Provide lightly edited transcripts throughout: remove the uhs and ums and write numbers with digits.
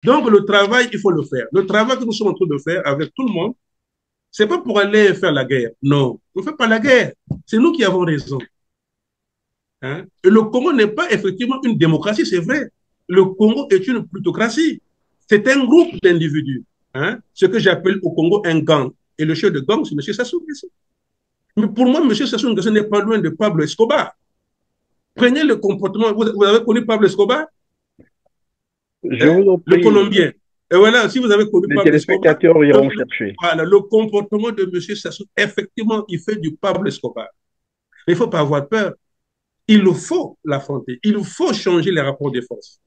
Donc, le travail, il faut le faire. Le travail que nous sommes en train de faire avec tout le monde, c'est pas pour aller faire la guerre. Non, on ne fait pas la guerre. C'est nous qui avons raison. Hein? Et le Congo n'est pas effectivement une démocratie, c'est vrai. Le Congo est une plutocratie. C'est un groupe d'individus. Hein? Ce que j'appelle au Congo un gang. Et le chef de gang, c'est M. Sassou Nguesso. Mais pour moi, M. Sassou Nguesso n'est pas loin de Pablo Escobar. Prenez le comportement. Vous avez connu Pablo Escobar, Je hein? vous en Le prie, Colombien. Et voilà, si vous avez connu les Pablo Escobar, téléspectateurs donc, iront chercher. voilà, le comportement de M. Sassou, effectivement, il fait du Pablo Escobar. Mais il ne faut pas avoir peur. Il faut l'affronter. Il faut changer les rapports de force.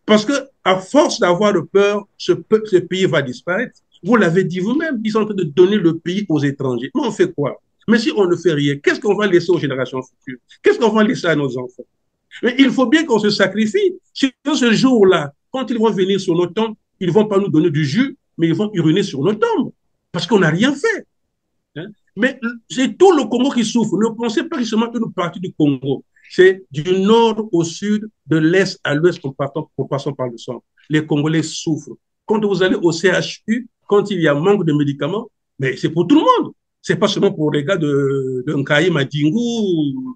Parce que à force d'avoir peur, ce pays va disparaître. Vous l'avez dit vous-même, ils sont en train de donner le pays aux étrangers. Mais on fait quoi? Mais si on ne fait rien, qu'est-ce qu'on va laisser aux générations futures? Qu'est-ce qu'on va laisser à nos enfants? Mais il faut bien qu'on se sacrifie. Si ce jour-là, quand ils vont venir sur nos tombes, ils ne vont pas nous donner du jus, mais ils vont uriner sur nos tombes. Parce qu'on n'a rien fait. Hein? Mais c'est tout le Congo qui souffre. Ne pensez pas seulement une partie du Congo. C'est du nord au sud, de l'est à l'ouest, en passant par le centre. Les Congolais souffrent. Quand vous allez au CHU, quand il y a manque de médicaments, mais c'est pour tout le monde. C'est pas seulement pour les gars de Nkaï, Madingou,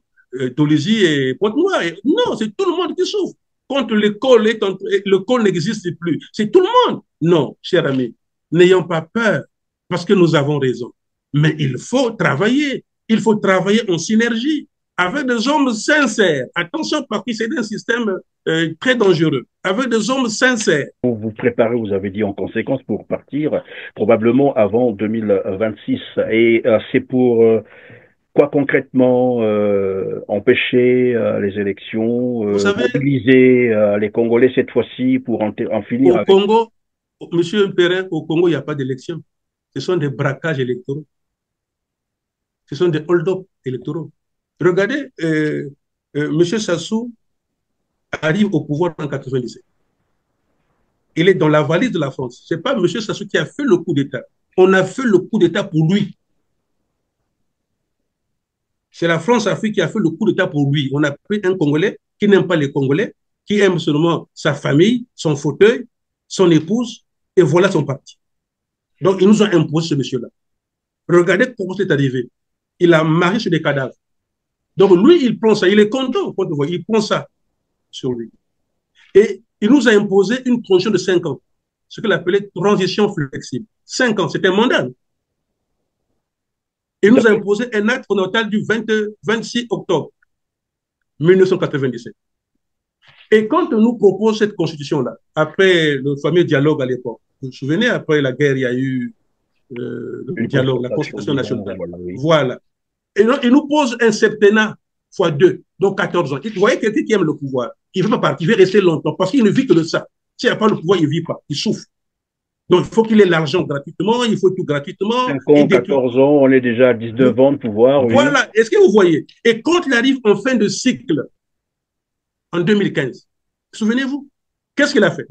Dolisie et Pointe-Noire. Non, c'est tout le monde qui souffre. Quand l'école n'existe plus, c'est tout le monde. Non, cher ami, n'ayons pas peur, parce que nous avons raison. Mais il faut travailler. Il faut travailler en synergie avec des hommes sincères. Attention, parce que c'est un système très dangereux. Avec des hommes sincères. Vous vous préparez, vous avez dit en conséquence, pour partir probablement avant 2026. Et c'est pour quoi concrètement empêcher les élections, Vous savez, mobiliser les Congolais cette fois-ci pour en finir au avec. Congo, Monsieur Perrin, au Congo, il n'y a pas d'élection. Ce sont des braquages électoraux. Ce sont des hold-up électoraux. Regardez, Monsieur Sassou arrive au pouvoir en 97. Il est dans la valise de la France. Ce n'est pas M. Sassou qui a fait le coup d'État. On a fait le coup d'État pour lui. C'est la France-Afrique qui a fait le coup d'État pour lui. On a pris un Congolais qui n'aime pas les Congolais, qui aime seulement sa famille, son fauteuil, son épouse, et voilà son parti. Donc, ils nous ont imposé ce monsieur-là. Regardez comment c'est arrivé. Il a marché sur des cadavres. Donc, lui, il prend ça. Il est content. Il prend ça sur lui. Et il nous a imposé une transition de 5 ans, ce qu'il appelait transition flexible. 5 ans, c'était un mandat. Il nous a imposé un acte fondamental du 26 octobre 1997. Et quand on nous propose cette constitution-là, après le fameux dialogue à l'époque, vous vous souvenez, après la guerre, il y a eu le Une dialogue, la concertation, constitution disons, nationale. oui. Voilà. Et donc, il nous pose un septennat fois 2, donc 14 ans. Vous voyez quelqu'un qui aime le pouvoir, il ne veut pas partir, il veut rester longtemps, parce qu'il ne vit que de ça. S'il n'y a pas le pouvoir, il ne vit pas, il souffre. Donc, il faut qu'il ait l'argent gratuitement, il faut tout gratuitement. 5 ans, 14 ans, on est déjà à 19 ans de pouvoir, oui. Voilà, est-ce que vous voyez? Et quand il arrive en fin de cycle, en 2015, souvenez-vous, qu'est-ce qu'il a fait?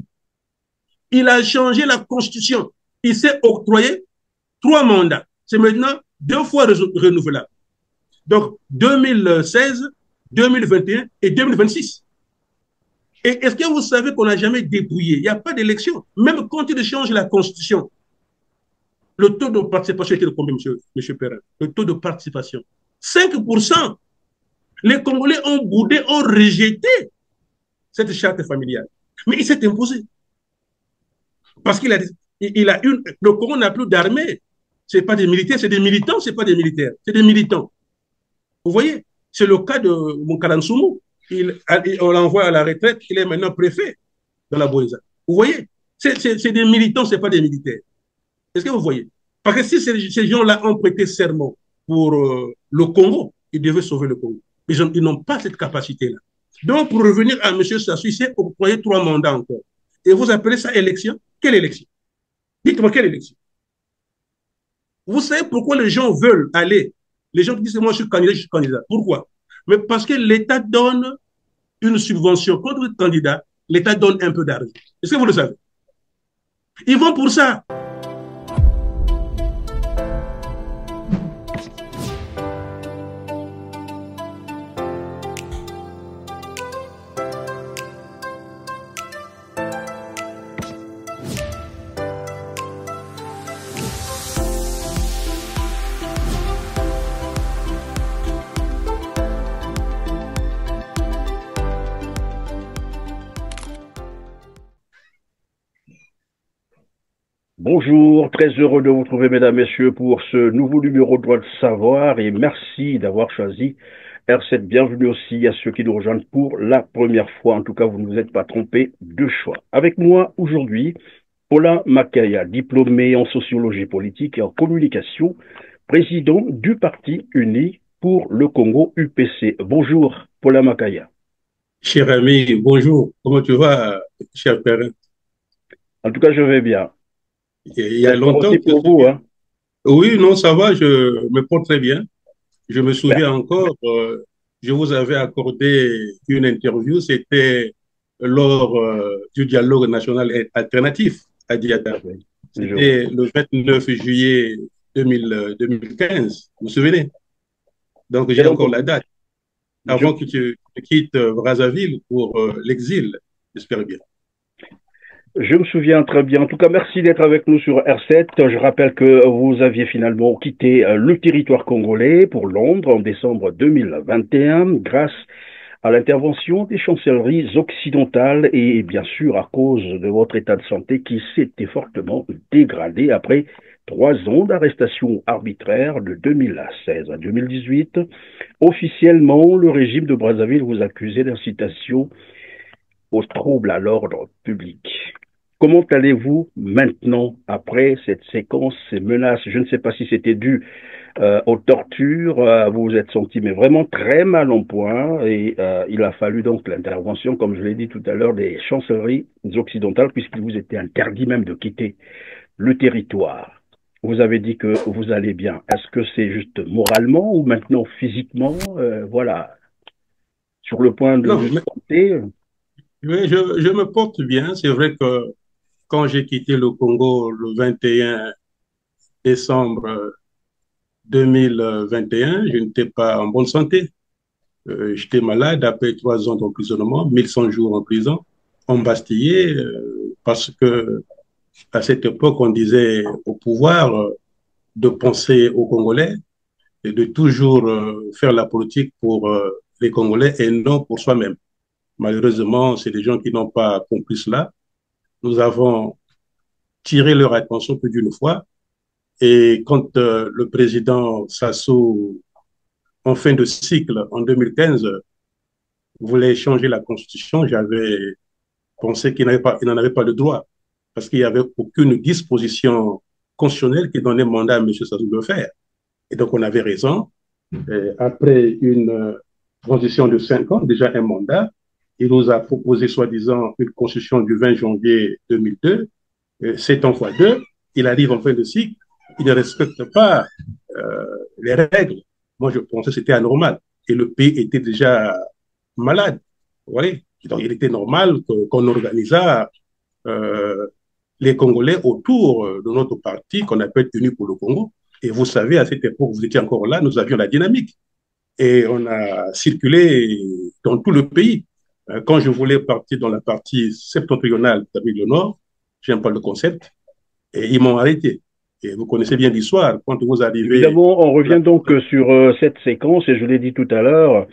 Il a changé la constitution. Il s'est octroyé 3 mandats. C'est maintenant 2 fois renouvelable. Donc, 2016, 2021 et 2026. Et est-ce que vous savez qu'on n'a jamais dépouillé? Il n'y a pas d'élection. Même quand il change la constitution, le taux de participation était de combien, monsieur Perrin? Le taux de participation. 5%. Les Congolais ont boudé, ont rejeté cette charte familiale. Mais il s'est imposé. Parce qu'il a, le Congo n'a plus d'armée. Ce n'est pas des militaires, c'est des militants, ce n'est pas des militaires, c'est des militants. Vous voyez, c'est le cas de Moukalansoumu. On l'envoie à la retraite, il est maintenant préfet dans la Boïsa. Vous voyez, c'est des militants, ce n'est pas des militaires. Est-ce que vous voyez? Parce que si ces gens-là ont prêté serment pour le Congo, ils devaient sauver le Congo. Ils n'ont pas cette capacité-là. Donc, pour revenir à M. Sassou, il s'est octroyé 3 mandats encore. Et vous appelez ça élection? Quelle élection? Dites-moi quelle élection? Vous savez pourquoi les gens veulent aller? Les gens qui disent moi je suis candidat, je suis candidat. Pourquoi? Mais parce que l'État donne une subvention. Quand vous êtes candidat, l'État donne un peu d'argent. Est-ce que vous le savez? Ils vont pour ça. Bonjour, très heureux de vous retrouver, mesdames, messieurs, pour ce nouveau numéro de Droit de Savoir et merci d'avoir choisi R7. Bienvenue aussi à ceux qui nous rejoignent pour la première fois. En tout cas, vous ne vous êtes pas trompé de choix. Avec moi aujourd'hui, Paula Makaya, diplômé en sociologie politique et en communication, président du Parti uni pour le Congo UPC. Bonjour, Paula Makaya. Cher ami, bonjour. Comment tu vas, cher père? En tout cas, je vais bien. Il y a J'espère longtemps aussi que je pour suis vous, bien. hein. Oui, non, ça va, je me porte très bien. Je me Ben, souviens encore, je vous avais accordé une interview, c'était lors du dialogue national alternatif à tout à Diata. fait. Je vois. C'était le 29 juillet 2015, vous vous souvenez? Donc Bien j'ai encore la entendu. date, Je avant que tu quittes Brazzaville pour l'exil, j'espère bien. Je me souviens très bien. En tout cas, merci d'être avec nous sur R7. Je rappelle que vous aviez finalement quitté le territoire congolais pour Londres en décembre 2021 grâce à l'intervention des chancelleries occidentales et bien sûr à cause de votre état de santé qui s'était fortement dégradé après 3 ans d'arrestation arbitraire de 2016 à 2018. Officiellement, le régime de Brazzaville vous accusait d'incitation aux troubles à l'ordre public. Comment allez-vous maintenant après cette séquence, ces menaces? Je ne sais pas si c'était dû aux tortures, vous vous êtes senti mais vraiment très mal en point et il a fallu donc l'intervention, comme je l'ai dit tout à l'heure, des chancelleries occidentales puisqu'il vous était interdit même de quitter le territoire. Vous avez dit que vous allez bien. Est-ce que c'est juste moralement ou maintenant physiquement, voilà, sur le point de Non, vue santé? mais je me porte bien. C'est vrai que quand j'ai quitté le Congo le 21 décembre 2021, je n'étais pas en bonne santé. J'étais malade après 3 ans d'emprisonnement, 1100 jours en prison, embastillé, parce que à cette époque, on disait au pouvoir de penser aux Congolais et de toujours faire la politique pour les Congolais et non pour soi-même. Malheureusement, c'est des gens qui n'ont pas compris cela. Nous avons tiré leur attention plus d'une fois. Et quand le président Sassou, en fin de cycle, en 2015, voulait changer la Constitution, j'avais pensé qu'il il n'en avait pas le droit, parce qu'il n'y avait aucune disposition constitutionnelle qui donnait mandat à M. Sassou de le faire. Et donc, on avait raison. Et après une transition de 5 ans, déjà un mandat, il nous a proposé, soi-disant, une constitution du 20 janvier 2002, 7 ans fois 2. Il arrive en fin de cycle, il ne respecte pas les règles. Moi, je pensais que c'était anormal. Et le pays était déjà malade. Vous voyez? Donc, il était normal qu'on organisât les Congolais autour de notre parti qu'on appelle Unis pour le Congo. Et vous savez, à cette époque, vous étiez encore là, nous avions la dynamique. Et on a circulé dans tout le pays. Quand je voulais partir dans la partie septentrionale d'Amérique du Nord, j'aime pas le concept, et ils m'ont arrêté. Et vous connaissez bien l'histoire. Quand vous arrivez Évidemment, on là, revient donc sur cette séquence, et je l'ai dit tout à l'heure,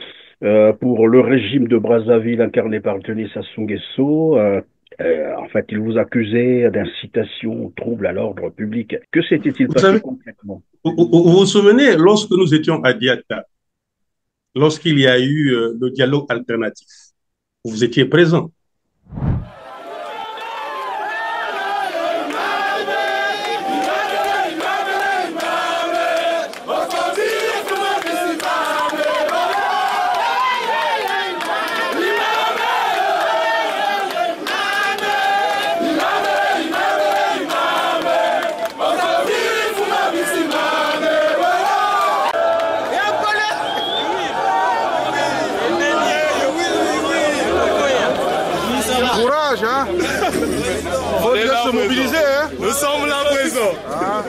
pour le régime de Brazzaville incarné par Denis Sassou Nguesso. En fait, il vous accusait d'incitation au trouble à l'ordre public. Que s'était-il vous passé savez, concrètement? vous vous souvenez, lorsque nous étions à Diata, lorsqu'il y a eu le dialogue alternatif, vous étiez présent. Courage, hein? Faut déjà se mobiliser, hein? Nous sommes là présents. Ah.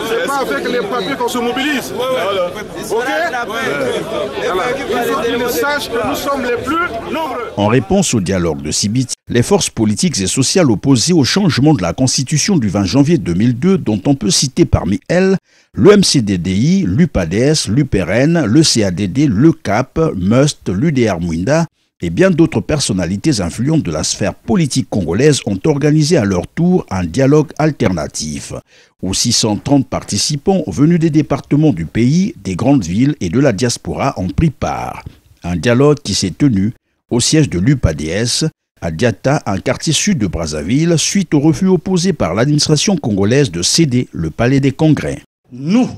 C'est pas avec les papiers qu'on se mobilise. Voilà. Ok? Voilà. Il faut qu'ils sachent que nous sommes les plus nombreux. En réponse au dialogue de Sibiti, les forces politiques et sociales opposées au changement de la Constitution du 20 janvier 2002, dont on peut citer parmi elles le MCDDI, l'UPADES, l'UPRN, le CADD, le CAP, MUST, l'UDR Mwinda, et bien d'autres personnalités influentes de la sphère politique congolaise ont organisé à leur tour un dialogue alternatif, où 630 participants venus des départements du pays, des grandes villes et de la diaspora ont pris part. Un dialogue qui s'est tenu au siège de l'UPADS, à Diata, un quartier sud de Brazzaville, suite au refus opposé par l'administration congolaise de céder le palais des congrès. Nous,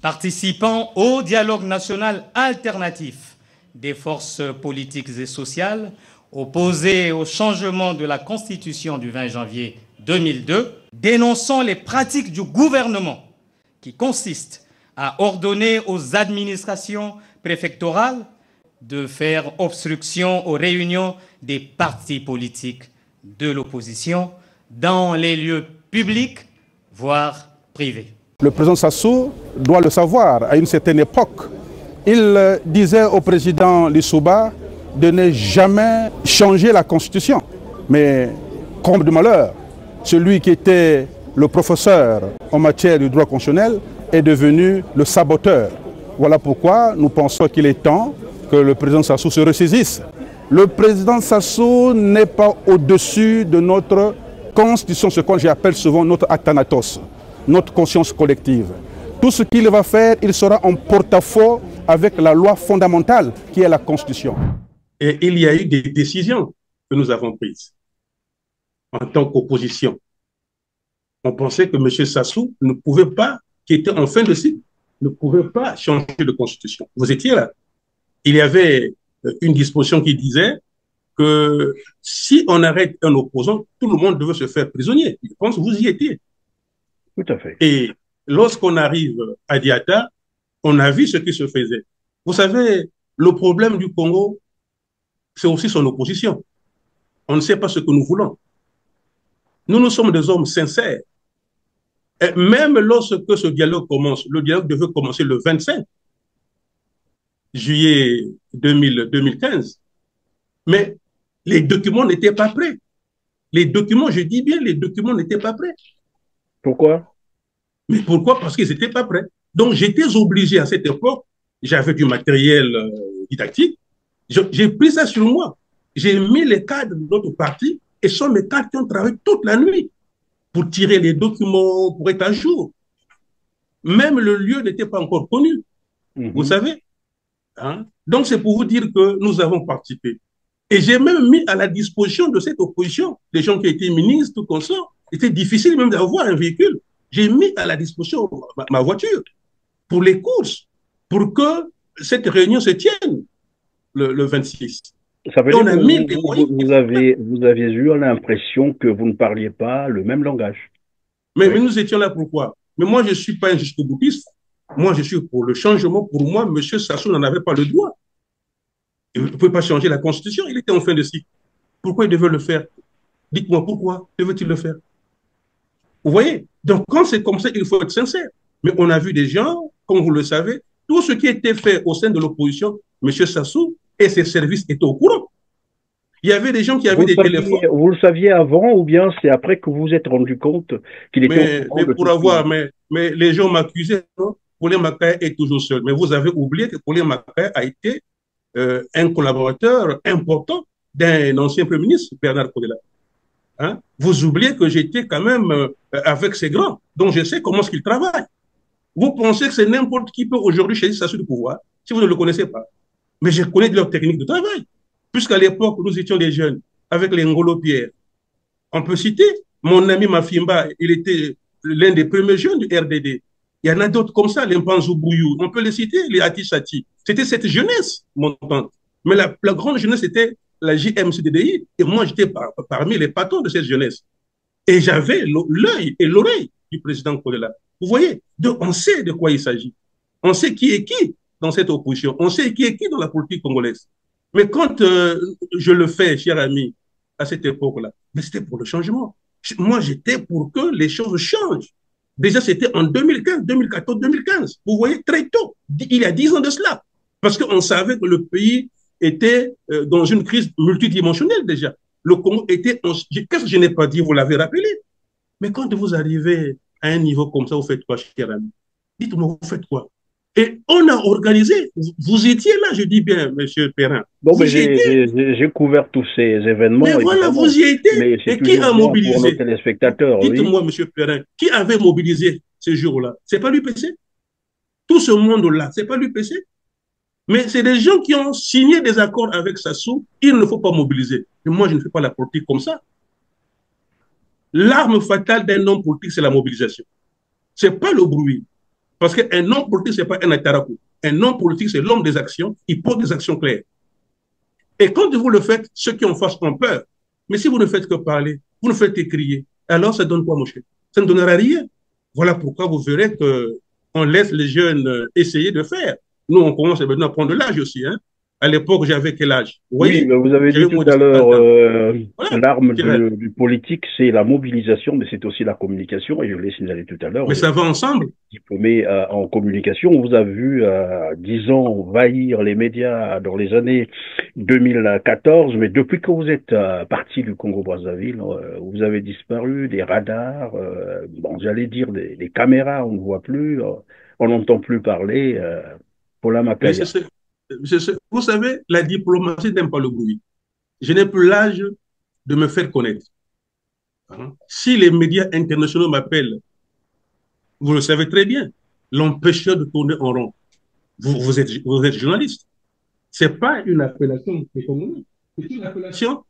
participants au dialogue national alternatif des forces politiques et sociales opposées au changement de la Constitution du 20 janvier 2002, dénonçons les pratiques du gouvernement qui consistent à ordonner aux administrations préfectorales de faire obstruction aux réunions des partis politiques de l'opposition dans les lieux publics, voire privés. Le président Sassou doit le savoir, à une certaine époque, il disait au président Lissouba de ne jamais changer la Constitution. Mais, comble de malheur, celui qui était le professeur en matière du droit constitutionnel est devenu le saboteur. Voilà pourquoi nous pensons qu'il est temps que le président Sassou se ressaisisse. Le président Sassou n'est pas au-dessus de notre Constitution, ce que j'appelle souvent notre actanatos, notre conscience collective. Tout ce qu'il va faire, il sera en porte-à-faux avec la loi fondamentale qui est la Constitution. Et il y a eu des décisions que nous avons prises en tant qu'opposition. On pensait que M. Sassou ne pouvait pas, qui était en fin de cycle, ne pouvait pas changer de constitution. Vous étiez là. Il y avait une disposition qui disait que si on arrête un opposant, tout le monde devait se faire prisonnier. Je pense que vous y étiez. Tout à fait. Et lorsqu'on arrive à Diata, on a vu ce qui se faisait. Vous savez, le problème du Congo, c'est aussi son opposition. On ne sait pas ce que nous voulons. Nous sommes des hommes sincères. Et même lorsque ce dialogue commence, le dialogue devait commencer le 25 juillet 2015. Mais les documents n'étaient pas prêts. Les documents, je dis bien, les documents n'étaient pas prêts. Pourquoi? Mais pourquoi? Parce qu'ils n'étaient pas prêts. Donc, j'étais obligé à cette époque, j'avais du matériel didactique, j'ai pris ça sur moi. J'ai mis les cadres de notre parti et ce sont mes cadres qui ont travaillé toute la nuit pour tirer les documents, pour être à jour. Même le lieu n'était pas encore connu. Vous savez? Hein? Donc, c'est pour vous dire que nous avons participé. Et j'ai même mis à la disposition de cette opposition, des gens qui étaient ministres, tout comme ça. C'était difficile même d'avoir un véhicule. J'ai mis à la disposition ma voiture pour les courses, pour que cette réunion se tienne le 26. Ça veut dire que vous aviez eu l'impression que vous ne parliez pas le même langage. Mais nous étions là pourquoi? Mais moi, je ne suis pas un jusqu'au-boutiste. Moi, je suis pour le changement. Pour moi, M. Sassou n'en avait pas le droit. Il ne pouvait pas changer la Constitution. Il était en fin de cycle. Pourquoi il devait le faire? Dites-moi pourquoi devait-il le faire? Vous voyez? Donc, quand c'est comme ça, il faut être sincère. Mais on a vu des gens, comme vous le savez, tout ce qui était fait au sein de l'opposition, M. Sassou et ses services étaient au courant. Il y avait des gens qui avaient des téléphones. Vous le saviez avant ou bien c'est après que vous vous êtes rendu compte qu'il était au courant? Mais les gens m'accusaient, non? Paulin Macaé est toujours seul. Mais vous avez oublié que Paulin Macaé a été un collaborateur important d'un ancien Premier ministre, Bernard Kodela. Hein? Vous oubliez que j'étais quand même avec ces grands, donc je sais comment est-ce qu'ils travaillent. Vous pensez que c'est n'importe qui peut aujourd'hui saisir Sassou du pouvoir, si vous ne le connaissez pas. Mais je connais leur technique de travail. Puisqu'à l'époque, nous étions des jeunes, avec les Ngolo Pierre. On peut citer mon ami Mafimba, il était l'un des premiers jeunes du RDD. Il y en a d'autres comme ça, les Mpanzou Bouyou, on peut les citer, les Atisati. C'était cette jeunesse montante. Mais la grande jeunesse, c'était la JMCDDI, et moi, j'étais parmi les patrons de cette jeunesse. Et j'avais l'œil et l'oreille du président Kodela. Vous voyez? Donc, on sait de quoi il s'agit. On sait qui est qui dans cette opposition. On sait qui est qui dans la politique congolaise. Mais quand je le fais, cher ami, à cette époque-là, c'était pour le changement. Moi, j'étais pour que les choses changent. Déjà, c'était en 2015, 2014, 2015. Vous voyez, très tôt, il y a 10 ans de cela. Parce qu'on savait que le pays était dans une crise multidimensionnelle déjà. Le Congo était... Qu'est-ce que je n'ai pas dit? Vous l'avez rappelé. Mais quand vous arrivez à un niveau comme ça, vous faites quoi, cher ami? Dites-moi, vous faites quoi? Et on a organisé, vous étiez là, je dis bien, monsieur Perrin. Bon, mais Vous y étiez. j'ai couvert tous ces événements, Mais voilà, évidemment. vous y étiez. Mais c'est Et qui toujours a bien pour nos mobilisé? téléspectateurs, oui. Dites-moi, monsieur Perrin, qui avait mobilisé ce jour-là? C'est pas l'UPC? Tout ce monde-là, c'est pas l'UPC? Mais c'est des gens qui ont signé des accords avec Sassou. Il ne faut pas mobiliser. Mais moi, je ne fais pas la politique comme ça. L'arme fatale d'un homme politique, c'est la mobilisation. Ce n'est pas le bruit. Parce qu'un homme politique, ce n'est pas un atarakou. Un homme politique, c'est l'homme des actions. Il pose des actions claires. Et quand vous le faites, ceux qui en face ont peur. Mais si vous ne faites que parler, vous ne faites que crier, alors ça donne quoi, mon cher? Ça ne donnera rien. Voilà pourquoi vous verrez qu'on laisse les jeunes essayer de faire. Nous, on commence maintenant à prendre de l'âge aussi. Hein. À l'époque, j'avais quel âge? Vous Oui, voyez, mais vous avez dit j'avais tout moins de à 50 l'heure, ans. Voilà, l'arme je dirais. du politique, c'est la mobilisation, mais c'est aussi la communication. Et je l'ai signalé tout à l'heure, Mais vous ça êtes va ensemble. diplômé en communication. On vous a vu, 10 ans, envahir les médias dans les années 2014, mais depuis que vous êtes parti du Congo-Brazzaville, vous avez disparu des radars, bon, j'allais dire des caméras, on ne voit plus, on n'entend plus parler. Paula Mais Makaya. vous savez, la diplomatie n'aime pas le bruit. Je n'ai plus l'âge de me faire connaître. Hein. Si les médias internationaux m'appellent, vous le savez très bien, l'empêcheur de tourner en rond. Vous êtes journaliste. Ce n'est pas une appellation des Congolais. C'est une appellation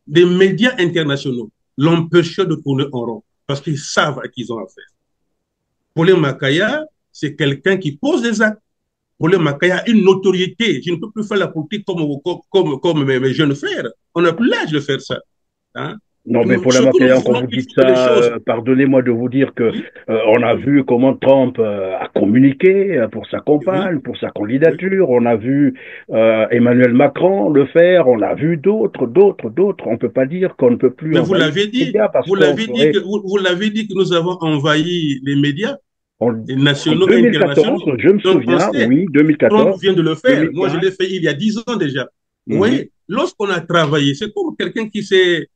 des médias internationaux. L'empêcheur de tourner en rond. Parce qu'ils savent à qui ils ont affaire. Paulin Makaya, c'est quelqu'un qui pose des actes. Paulin Makaya a une notoriété. Je ne peux plus faire la politique comme mes jeunes frères. On n'a plus l'âge de faire ça. Hein? Non, mais pour la Ce que nous Makaya, quand voulons, vous il dites faut que les ça, choses. pardonnez-moi de vous dire que Oui, on a vu comment Trump a communiqué pour sa oui, campagne, pour sa oui. candidature. On a vu Emmanuel Macron le faire. On a vu d'autres. On peut pas dire qu'on ne peut plus Mais envahir les médias parce vous qu'on l'avez dit serait vous l'avez dit que nous avons envahi les médias en nationaux et 2014. internationaux. Je me Donc, on souviens, sait, oui, Trump 2014, vient de le faire. Moi, je 2015. l'ai fait il y a 10 ans déjà. Vous Mhm. voyez, lorsqu'on a travaillé, c'est comme quelqu'un qui s'est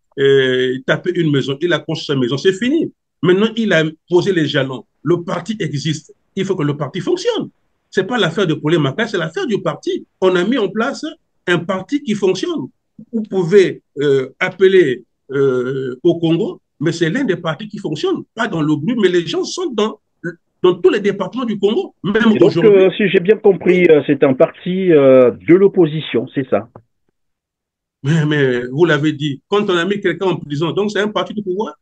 tapé une maison, il a construit sa maison, c'est fini. Maintenant, il a posé les jalons. Le parti existe. Il faut que le parti fonctionne. Ce n'est pas l'affaire de Paulin Maca, c'est l'affaire du parti. On a mis en place un parti qui fonctionne. Vous pouvez appeler au Congo, mais c'est l'un des partis qui fonctionne, pas dans le but, mais les gens sont dans tous les départements du Congo, même Et donc, aujourd'hui. si j'ai bien compris, Oui, c'est un parti de l'opposition, c'est ça? mais vous l'avez dit, quand on a mis quelqu'un en prison, donc c'est un parti du pouvoir,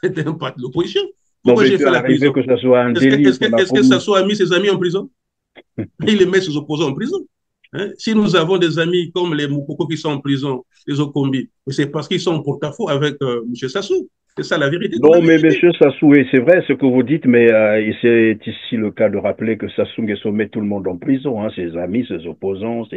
c'était un parti de l'opposition. Non, Pourquoi mais il j'ai peut fait la arriver prison? que ça soit un Est-ce que, délit est-ce qu'on que, a est-ce que ça commis. soit mis ses amis en prison? Il les met ses opposants en prison. Hein? Si nous avons des amis comme les Moukoko qui sont en prison, les Okombi, c'est parce qu'ils sont en porte-à-faux avec M. Sassou. C'est ça la vérité de la Non, mais vérité. monsieur Sassou, et c'est vrai ce que vous dites, mais c'est ici le cas de rappeler que Sassou Nguesso met tout le monde en prison, hein, ses amis, ses opposants,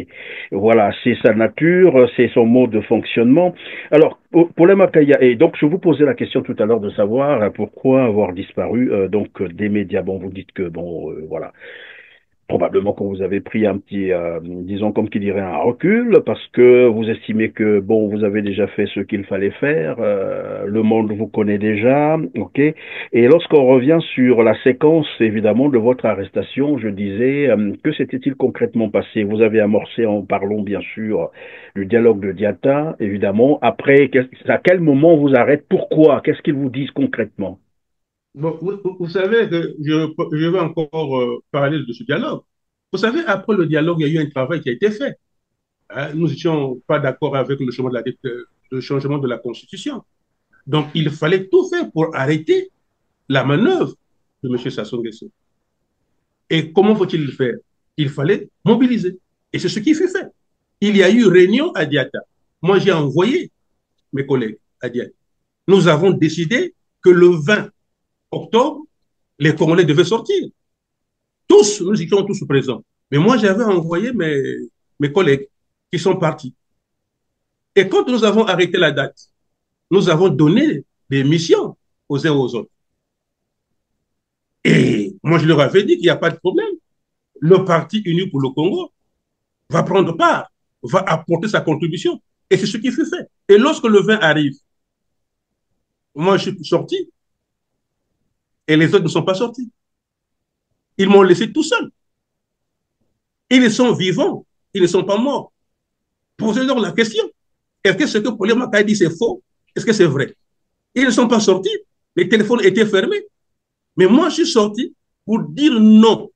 voilà, c'est sa nature, c'est son mode de fonctionnement. Alors, pour les Makaya, et donc je vous posais la question tout à l'heure de savoir pourquoi avoir disparu donc des médias. Bon, vous dites que bon, voilà. Probablement que vous avez pris un petit, disons comme qui dirait un recul, parce que vous estimez que bon, vous avez déjà fait ce qu'il fallait faire, le monde vous connaît déjà, ok. Et lorsqu'on revient sur la séquence évidemment de votre arrestation, je disais que s'était-il concrètement passé? Vous avez amorcé en parlant bien sûr du dialogue de Diatta, évidemment. Après, à quel moment on vous arrête? Pourquoi? Qu'est-ce qu'ils vous disent concrètement? Bon, vous savez que je vais encore parler de ce dialogue. Vous savez, après le dialogue, il y a eu un travail qui a été fait. Hein. Nous n'étions pas d'accord avec le changement de la Constitution. Donc, il fallait tout faire pour arrêter la manœuvre de M. Sassou Nguesso. Et comment faut-il le faire? Il fallait mobiliser. Et c'est ce qui fut fait. Il y a eu réunion à Diatta. Moi, j'ai envoyé mes collègues à Diatta. Nous avons décidé que le 20 octobre, les Congolais devaient sortir. Tous, nous étions tous présents. Mais moi, j'avais envoyé mes collègues qui sont partis. Et quand nous avons arrêté la date, nous avons donné des missions aux uns aux autres. Et moi, je leur avais dit qu'il n'y a pas de problème. Le Parti uni pour le Congo va prendre part, va apporter sa contribution. Et c'est ce qui fut fait. Et lorsque le 20 arrive, moi, je suis sorti et les autres ne sont pas sortis. Ils m'ont laissé tout seul. Ils sont vivants, ils ne sont pas morts. Posez-leur la question. Est-ce que ce que Pauline Macaï dit, c'est faux? Est-ce que c'est vrai? Ils ne sont pas sortis. Les téléphones étaient fermés. Mais moi, je suis sorti pour dire non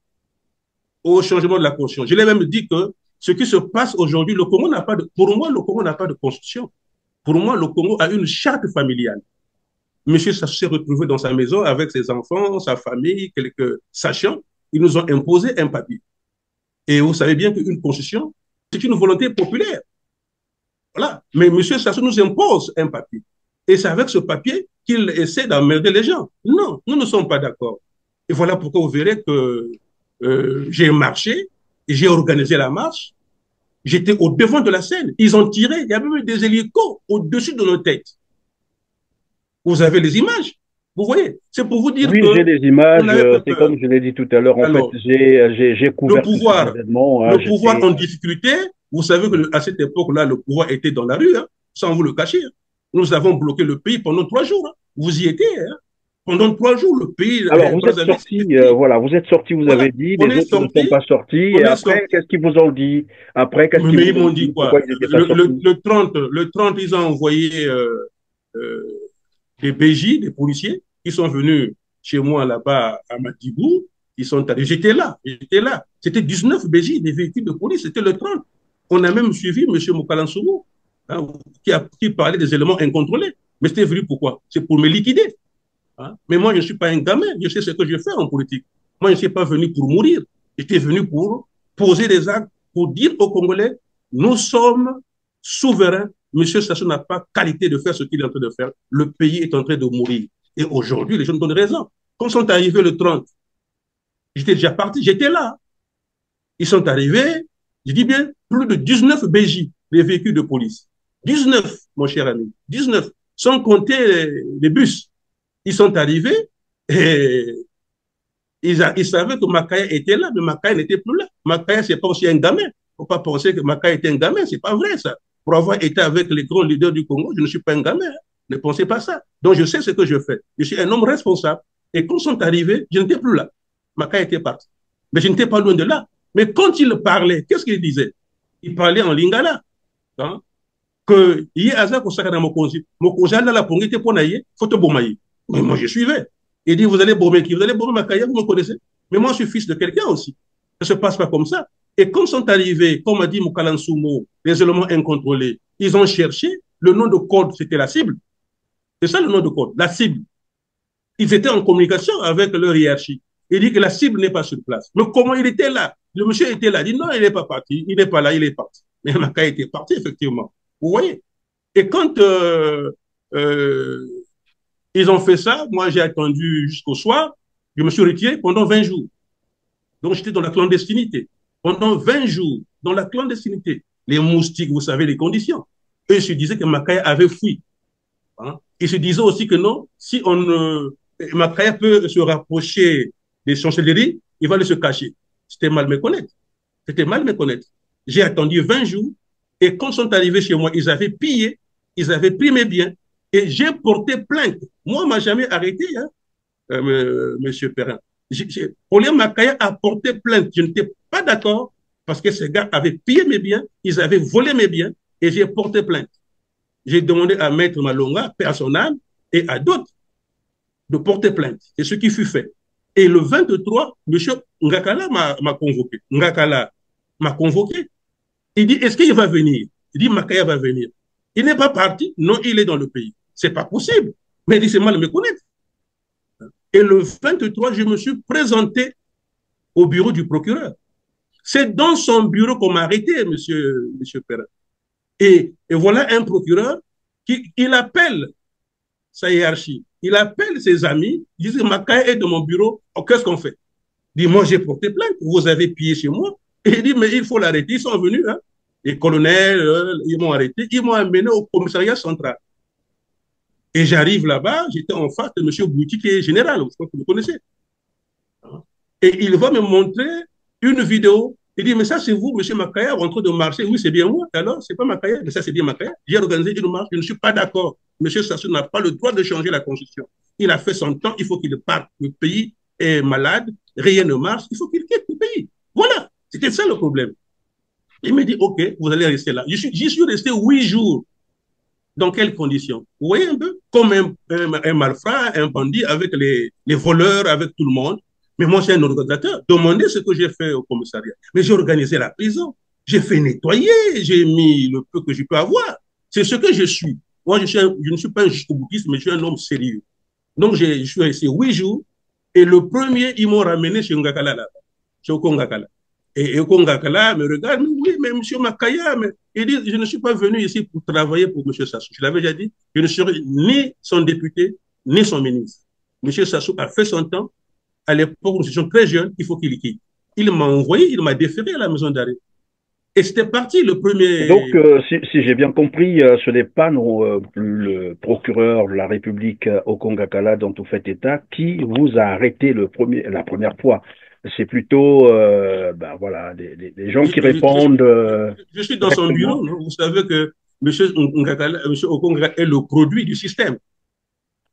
au changement de la constitution. Je l'ai même dit que ce qui se passe aujourd'hui, le Congo n'a pas de... Pour moi, le Congo n'a pas de constitution. Pour moi, le Congo a une charte familiale. Monsieur s'est retrouvé dans sa maison avec ses enfants, sa famille, quelques sachants. Ils nous ont imposé un papier. Et vous savez bien qu'une constitution, c'est une volonté populaire. Voilà. Mais monsieur Sassou nous impose un papier. Et c'est avec ce papier qu'il essaie d'emmerder les gens. Non, nous ne sommes pas d'accord. Et voilà pourquoi vous verrez que j'ai marché, j'ai organisé la marche, j'étais au devant de la scène. Ils ont tiré, il y avait même des hélicos au-dessus de nos têtes. Vous avez les images, vous voyez. C'est pour vous dire oui, que... Oui, j'ai des images, c'est comme je l'ai dit tout à l'heure. En fait, j'ai couvert le pouvoir en difficulté. Vous savez qu'à cette époque-là, le pouvoir était dans la rue, hein, sans vous le cacher. Hein. Nous avons bloqué le pays pendant 3 jours. Hein. Vous y étiez. Hein. Pendant 3 jours, le pays... Alors, vous êtes sortis, voilà, vous êtes sortis, vous voilà, avez dit, les autres ne sont pas sortis. Et après, qu'est-ce qu'ils vous ont dit? Après, qu'est-ce qu'ils m'ont dit quoi? Le 30, ils ont envoyé des BJ, des policiers, qui sont venus chez moi là-bas à Madibou. Ils sont allés. J'étais là. C'était 19 BJ, des véhicules de police. C'était le 30. On a même suivi M. Moukalansoukou, hein, qui parlait des éléments incontrôlés. Mais c'était venu pourquoi? C'est pour me liquider. Hein? Mais moi, je ne suis pas un gamin. Je sais ce que je fais en politique. Moi, je ne suis pas venu pour mourir. J'étais venu pour poser des actes, pour dire aux Congolais, nous sommes souverains. Monsieur Sassou n'a pas qualité de faire ce qu'il est en train de faire. Le pays est en train de mourir. Et aujourd'hui, les gens donnent raison. Quand ils sont arrivés le 30, j'étais déjà parti, j'étais là. Ils sont arrivés, je dis bien, plus de 19 BJ, les véhicules de police. 19, mon cher ami, 19, sans compter les bus. Ils sont arrivés et ils savaient que Makaya était là, mais Makaya n'était plus là. Makaya, c'est pas aussi un gamin. Il ne faut pas penser que Makaya était un gamin, c'est pas vrai ça. Pour avoir été avec les grands leaders du Congo, je ne suis pas un gamin. Hein. Ne pensez pas ça. Donc je sais ce que je fais. Je suis un homme responsable. Et quand ils sont arrivés, je n'étais plus là. Makaya était parti. Mais je n'étais pas loin de là. Mais quand il parlait, qu'est-ce qu'il disait? Il parlait en lingala. Hein? Que Yaza Kosakana Mokonzi, Mokonzi la pongite ponaye, photo bomaye. Mais moi je suivais. Il dit, vous allez bomber qui? Vous allez bomber Makaya, vous me connaissez? Mais moi je suis fils de quelqu'un aussi. Ça ne se passe pas comme ça. Et quand sont arrivés, comme a dit Moukalansoumo, les éléments incontrôlés, ils ont cherché, le nom de code, c'était la cible. C'est ça le nom de code, la cible. Ils étaient en communication avec leur hiérarchie. Il dit que la cible n'est pas sur place. Mais comment il était là? Le monsieur était là. Il dit non, il n'est pas parti. Il n'est pas là, il est parti. Mais Makaya était parti, effectivement. Vous voyez? Et quand ils ont fait ça, moi j'ai attendu jusqu'au soir. Je me suis retiré pendant 20 jours. Donc j'étais dans la clandestinité. Pendant 20 jours, dans la clandestinité. Les moustiques, vous savez les conditions. Eux, ils se disaient que Makaya avait fui. Hein? Ils se disaient aussi que non, si Makaya peut se rapprocher des chancelleries, il va aller se cacher. C'était mal me connaître. C'était mal me connaître. J'ai attendu 20 jours et quand ils sont arrivés chez moi, ils avaient pillé, ils avaient pris mes biens et j'ai porté plainte. Moi, on ne m'a jamais arrêté, hein, monsieur Perrin. Pauline Makaya a porté plainte. Je n'étais pas d'accord parce que ces gars avaient pillé mes biens, ils avaient volé mes biens et j'ai porté plainte. J'ai demandé à Maître Malonga, personnel, et à d'autres de porter plainte. C'est ce qui fut fait. Et le 23, M. Ngakala m'a convoqué. Ngakala m'a convoqué. Il dit, est-ce qu'il va venir? Il dit, Makaya va venir. Il n'est pas parti. Non, il est dans le pays. C'est pas possible. Mais il dit, c'est mal me connaître. Et le 23, je me suis présenté au bureau du procureur. C'est dans son bureau qu'on m'a arrêté, monsieur Perrin. Et voilà un procureur qui il appelle sa hiérarchie, il appelle ses amis, il dit Makaya est dans mon bureau, oh, qu'est-ce qu'on fait? Il dit, moi j'ai porté plainte, vous avez pillé chez moi. Et il dit, mais il faut l'arrêter, ils sont venus, hein. Les colonels, ils m'ont arrêté, ils m'ont amené au commissariat central. Et j'arrive là-bas, j'étais en face de M. Bouti, qui est général, je crois que vous le connaissez. Et il va me montrer une vidéo. Il dit, mais ça, c'est vous, M. Makaya, en train de marcher. Oui, c'est bien moi. Alors, c'est pas Makaya, mais ça, c'est bien Makaya. J'ai organisé une marche. Je ne suis pas d'accord. M. Sassou n'a pas le droit de changer la Constitution. Il a fait son temps. Il faut qu'il parte. Le pays est malade. Rien ne marche. Il faut qu'il quitte le pays. Voilà. C'était ça le problème. Il me dit, OK, vous allez rester là. J'y suis resté 8 jours. Dans quelles conditions? Vous voyez un peu? Comme un malfrat, un bandit, avec les voleurs, avec tout le monde. Mais moi, c'est un organisateur. Demandez ce que j'ai fait au commissariat. Mais j'ai organisé la prison. J'ai fait nettoyer. J'ai mis le peu que je peux avoir. C'est ce que je suis. Moi, je ne suis pas un jusqu'au-boutiste, mais je suis un homme sérieux. Donc, je suis resté 8 jours. Et le premier, ils m'ont ramené chez Ngakala, là, chez Okongakala. Et Okongakala me regarde, oui, mais M. Makaya, mais il dit, je ne suis pas venu ici pour travailler pour M. Sassou. Je l'avais déjà dit, je ne serai ni son député, ni son ministre. M. Sassou a fait son temps. À l'époque, nous étions très jeunes, il faut qu'il quitte. Il m'a envoyé, il m'a déféré à la maison d'arrêt. Et c'était parti le premier... Donc, si j'ai bien compris, ce n'est pas le procureur de la République Okongakala dont vous faites état qui vous a arrêté la première fois. C'est plutôt voilà, des gens qui répondent... Je suis dans son bureau, non? Vous savez que M. Okongakala est le produit du système.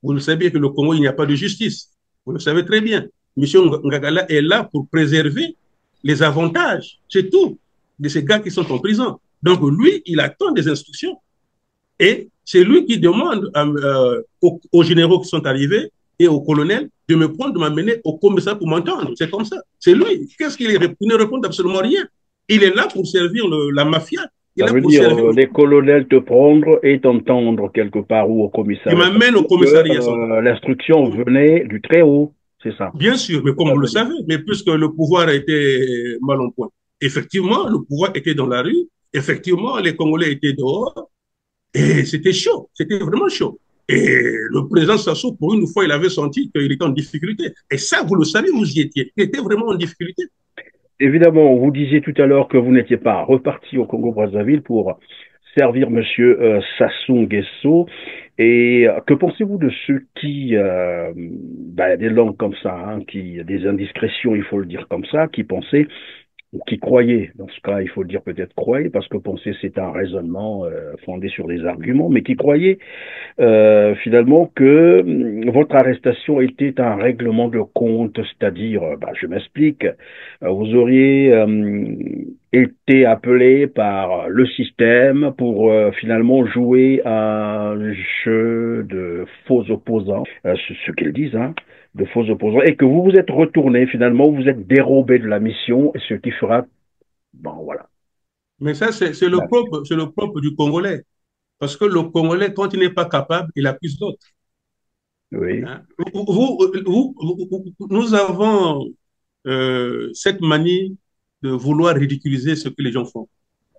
Vous le savez que le Congo, il n'y a pas de justice. Vous le savez très bien. M. Ngakala est là pour préserver les avantages, c'est tout, de ces gars qui sont en prison. Donc lui, il attend des instructions. Et c'est lui qui demande aux généraux qui sont arrivés et aux colonels de me prendre, de m'amener au commissariat pour m'entendre. C'est comme ça. C'est lui. Qu'est-ce qu'il répond? Il ne répond absolument rien. Il est là pour servir la mafia. Ça veut dire les colonels te prendre et t'entendre quelque part ou au commissariat. Il m'amène au commissariat. L'instruction venait du très haut, c'est ça? Bien sûr, mais comme vous le savez, mais puisque le pouvoir était mal en point. Effectivement, le pouvoir était dans la rue. Effectivement, les Congolais étaient dehors. Et c'était chaud. C'était vraiment chaud. Et le président Sassou, pour une fois, il avait senti qu'il était en difficulté. Et ça, vous le savez, vous y étiez. Il était vraiment en difficulté. Évidemment, vous disiez tout à l'heure que vous n'étiez pas reparti au Congo-Brazzaville pour servir Monsieur Sassou Nguesso. Et que pensez-vous de ceux qui, des langues comme ça, hein, des indiscrétions, il faut le dire comme ça, qui pensaient, ou qui croyaient, dans ce cas, il faut le dire peut-être croyaient, parce que penser c'est un raisonnement fondé sur des arguments, mais qui croyaient finalement que votre arrestation était un règlement de compte, c'est-à-dire, je m'explique, vous auriez été appelé par le système pour finalement jouer un jeu de faux opposants, ce qu'ils disent, hein, de faux opposants, et que vous vous êtes retourné, finalement, vous êtes dérobé de la mission, ce qui fera, voilà. Mais ça, c'est le propre du Congolais. Parce que le Congolais, quand il n'est pas capable, il accuse d'autres. Oui. Hein? Nous avons cette manie de vouloir ridiculiser ce que les gens font.